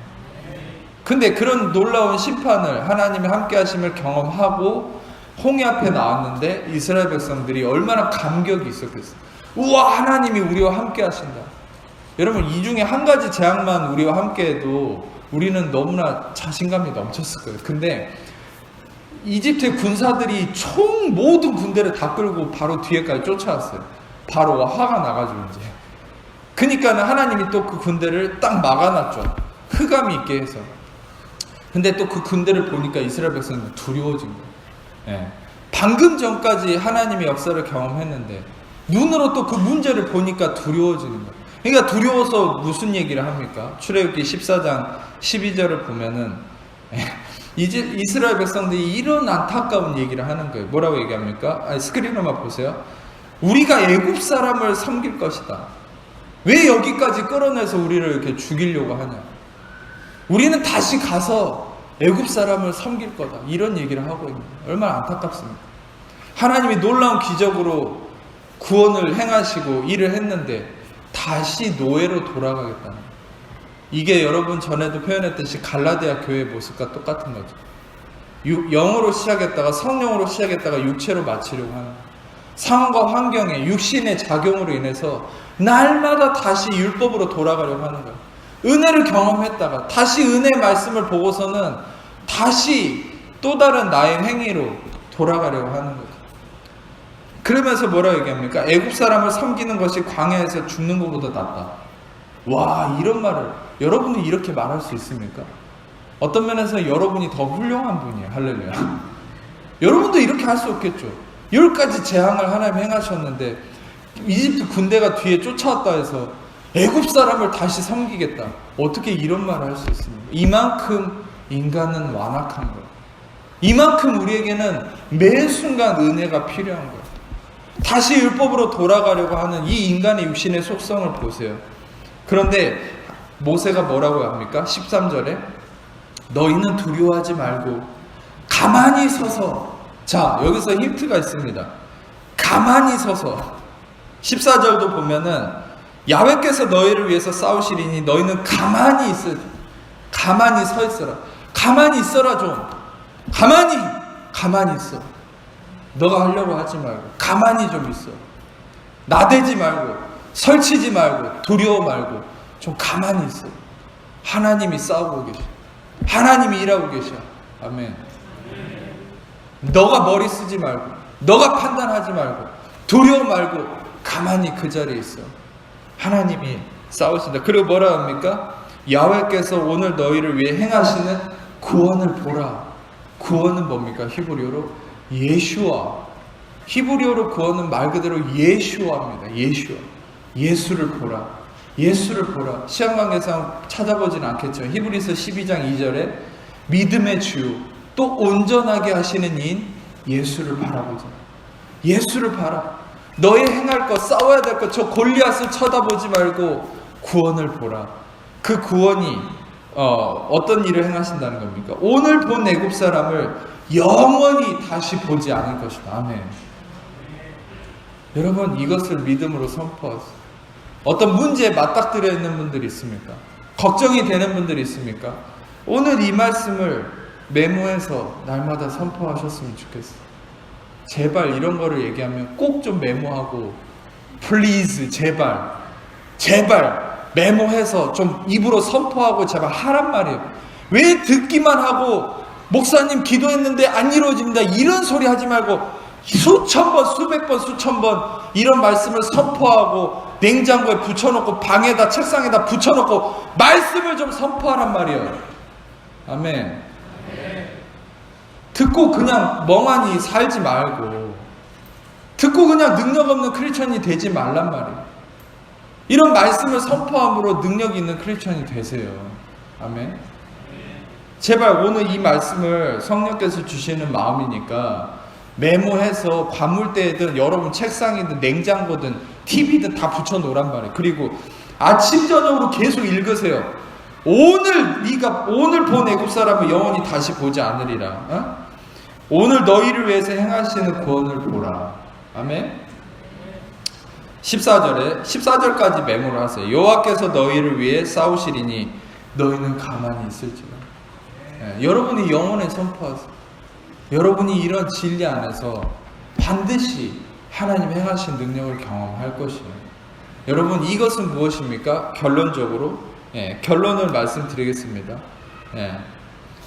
근데 그런 놀라운 심판을 하나님이 함께하심을 경험하고 홍해 앞에 나왔는데 이스라엘 백성들이 얼마나 감격이 있었겠어요. 우와, 하나님이 우리와 함께 하신다. 여러분, 이 중에 한 가지 재앙만 우리와 함께 해도 우리는 너무나 자신감이 넘쳤을 거예요. 근데 이집트의 군사들이 모든 군대를 다 끌고 바로 뒤에까지 쫓아왔어요. 바로 화가 나가지고 이제. 그러니까는 하나님이 또 그 군대를 딱 막아놨죠. 흑암이 있게 해서. 근데 또 그 군대를 보니까 이스라엘 백성은 두려워진 거예요. 예. 방금 전까지 하나님의 역사를 경험했는데 눈으로 또 그 문제를 보니까 두려워지는 거예요. 그러니까 두려워서 무슨 얘기를 합니까? 출애굽기 14장 12절을 보면은 이제 이스라엘 백성들이 이런 안타까운 얘기를 하는 거예요. 뭐라고 얘기합니까? 스크린으로만 보세요. 우리가 애굽 사람을 섬길 것이다. 왜 여기까지 끌어내서 우리를 이렇게 죽이려고 하냐? 우리는 다시 가서 애굽 사람을 섬길 거다. 이런 얘기를 하고 있는 거예요. 얼마나 안타깝습니까? 하나님이 놀라운 기적으로 구원을 행하시고 일을 했는데 다시 노예로 돌아가겠다는 거예요. 이게 여러분 전에도 표현했듯이 갈라디아 교회의 모습과 똑같은 거죠. 영으로 시작했다가 성령으로 시작했다가 육체로 마치려고 하는 거예요. 상황과 환경에 육신의 작용으로 인해서 날마다 다시 율법으로 돌아가려고 하는 거예요. 은혜를 경험했다가 다시 은혜의 말씀을 보고서는 다시 또 다른 나의 행위로 돌아가려고 하는 거죠. 그러면서 뭐라고 얘기합니까? 애굽 사람을 섬기는 것이 광야에서 죽는 것보다 낫다. 와, 이런 말을 여러분이 이렇게 말할 수 있습니까? 어떤 면에서 여러분이 더 훌륭한 분이에요. 할렐루야. 여러분도 이렇게 할 수 없겠죠. 10가지 재앙을 하나님 행하셨는데 이집트 군대가 뒤에 쫓아왔다 해서 애굽 사람을 다시 섬기겠다. 어떻게 이런 말을 할 수 있습니까? 이만큼 인간은 완악한 거예요. 이만큼 우리에게는 매 순간 은혜가 필요한 거예요. 다시 율법으로 돌아가려고 하는 이 인간의 육신의 속성을 보세요. 그런데 모세가 뭐라고 합니까? 13절에 너희는 두려워하지 말고 가만히 서서. 자, 여기서 힌트가 있습니다. 가만히 서서. 14절도 보면은 야훼께서 너희를 위해서 싸우시리니 너희는 가만히 있어. 가만히 서 있어라. 가만히 있어라 좀. 가만히 있어. 너가 하려고 하지 말고 가만히 좀 있어. 나대지 말고 설치지 말고 두려워 말고 좀 가만히 있어. 하나님이 싸우고 계셔. 하나님이 일하고 계셔. 아멘. 너가 머리 쓰지 말고 너가 판단하지 말고 두려워 말고 가만히 그 자리에 있어. 하나님이 싸우신다. 그리고 뭐라 합니까? 야훼께서 오늘 너희를 위해 행하시는 구원을 보라. 구원은 뭡니까? 히브리어로 예슈아. 히브리어로 구원은 말 그대로 예슈아입니다. 예슈아. 예수를 보라. 예수를 보라. 시험관계상 찾아보진 않겠지만 히브리서 12장 2절에 믿음의 주 또 온전하게 하시는 이인 예수를 바라보자. 예수를 봐라. 너의 행할 것, 싸워야 될 것, 저 골리앗을 쳐다보지 말고 구원을 보라. 그 구원이 어떤 일을 행하신다는 겁니까? 오늘 본 애굽 사람을 영원히 다시 보지 않을 것이다. 아멘. 여러분, 이것을 믿음으로 선포하세요. 어떤 문제에 맞닥뜨려 있는 분들이 있습니까? 걱정이 되는 분들이 있습니까? 오늘 이 말씀을 메모해서 날마다 선포하셨으면 좋겠어요. 제발 이런 거를 얘기하면 꼭 좀 메모하고, 플리즈, 제발 메모해서 좀 입으로 선포하고 제발 하란 말이에요. 왜 듣기만 하고 목사님 기도했는데 안 이루어집니다 이런 소리 하지 말고 수천 번, 수백 번, 수천 번 이런 말씀을 선포하고 냉장고에 붙여놓고 방에다 책상에다 붙여놓고 말씀을 좀 선포하란 말이에요. 아멘. 듣고 그냥 멍하니 살지 말고, 듣고 그냥 능력 없는 크리스천이 되지 말란 말이에요. 이런 말씀을 선포함으로 능력 있는 크리스천이 되세요. 아멘. 제발 오늘 이 말씀을 성령께서 주시는 마음이니까 메모해서 과물대든 여러분 책상이든 냉장고든 TV든 다 붙여놓으란 말이에요. 그리고 아침 저녁으로 계속 읽으세요. 오늘 본 애굽 사람을 영원히 다시 보지 않으리라. 어? 오늘 너희를 위해서 행하시는 구원을 보라. 아멘. 14절까지 메모를 하세요. 여호와께서 너희를 위해 싸우시리니 너희는 가만히 있을지라. 여러분이 영혼에 선포하세요. 여러분이 이런 진리 안에서 반드시 하나님 행하신 능력을 경험할 것이에요. 여러분, 이것은 무엇입니까? 결론적으로 결론을 말씀드리겠습니다.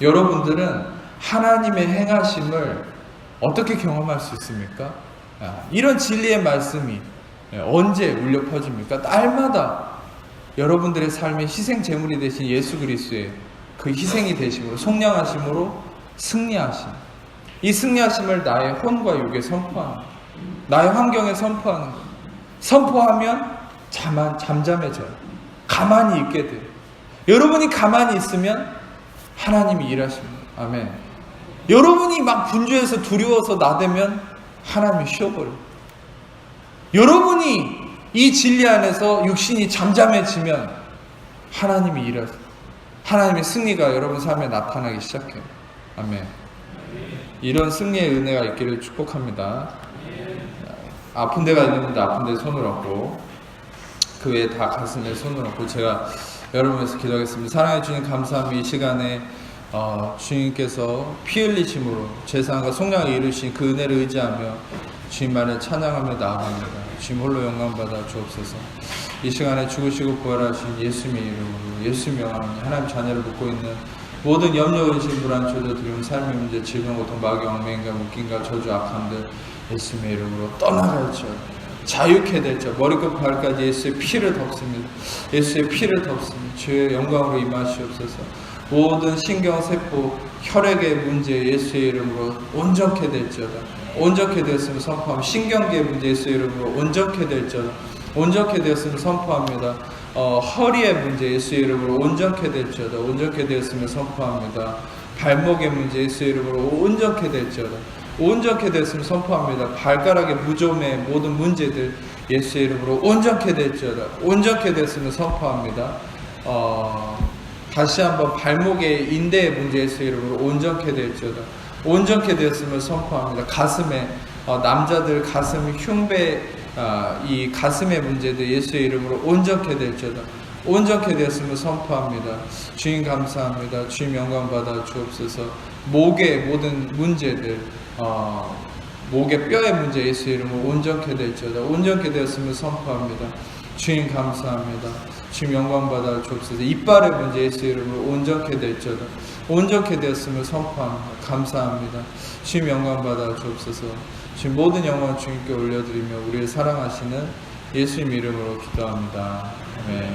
여러분들은 하나님의 행하심을 어떻게 경험할 수 있습니까? 이런 진리의 말씀이 언제 울려 퍼집니까? 날마다 여러분들의 삶의 희생 제물이 되신 예수 그리스도의 그 희생이 되심으로, 속량하심으로 승리하심, 이 승리하심을 나의 혼과 육에 선포하는 거예요. 나의 환경에 선포하는 거예요. 선포하면 잠잠해져요. 가만히 있게 돼요. 여러분이 가만히 있으면 하나님이 일하십니다. 아멘. 여러분이 막 분주해서 두려워서 나대면 하나님이 쉬어버려요. 여러분이 이 진리 안에서 육신이 잠잠해지면 하나님이 일하세요. 하나님의 승리가 여러분 삶에 나타나기 시작해요. 아멘. 이런 승리의 은혜가 있기를 축복합니다. 아픈 데가 있는 분들 아픈 데 손을 얹고, 그 외에 다 가슴에 손을 얹고 제가 여러분에서 기도하겠습니다. 사랑해 주님 감사합니다. 이 시간에 주님께서 피 흘리심으로 제사함과 속량을 이루신 그 은혜를 의지하며 주님만을 찬양하며 나아갑니다. 주님 홀로 영광받아 주옵소서. 이 시간에 죽으시고 부활하신 예수님의 이름으로, 예수님 명하노니 하나님 자녀를 묻고 있는 모든 염려, 의심, 불안, 조절, 두려움, 삶의 문제, 질병, 고통, 마귀, 엉맹인과 묶임과 저주, 악함들 예수님의 이름으로 떠나갈지어다. 자유케 될지어. 머리끝 발까지 예수의 피를 덮습니다. 예수의 피를 덮습니다. 주의 영광으로 임하시옵소서. 모든 신경, 세포, 혈액의 문제 예수의 이름으로 온전케 될지어다. 온전케 되었으면 선포합니다. 신경계의 문제 예수의 이름으로 온전케 될지어다. 온전케 되었으면 선포합니다. 허리의 문제 예수의 이름으로 온전케 될지어다. 온전케 되었으면 선포합니다. 발목의 문제 예수의 이름으로 온전케 될지어다. 온전케 되었으면 선포합니다. 발가락의 무좀의 모든 문제들 예수의 이름으로 온전케 될지어다. 온전케 되었으면 선포합니다. 다시 한번 발목의 인대의 문제 예수의 이름으로 온전케 될지어다. 온전케 되었으면 선포합니다. 가슴에 남자들 가슴 흉배 이 가슴의 문제들 예수의 이름으로 온전케 될지어다. 온전케 되었으면 선포합니다. 주님 감사합니다. 주님 영광 받아 주옵소서. 목의 모든 문제들 목의 뼈의 문제 예수의 이름으로 온전케 될지어다. 온전케 되었으면 선포합니다. 주님 감사합니다. 주님 영광 받아 주옵소서. 이빨의 문제 예수의 이름으로 온전케 될지어다. 온전케 되었음을 선포합니다. 감사합니다. 주님 영광 받아 주옵소서. 주님 모든 영광 주님께 올려드리며 우리를 사랑하시는 예수님 이름으로 기도합니다. 아멘.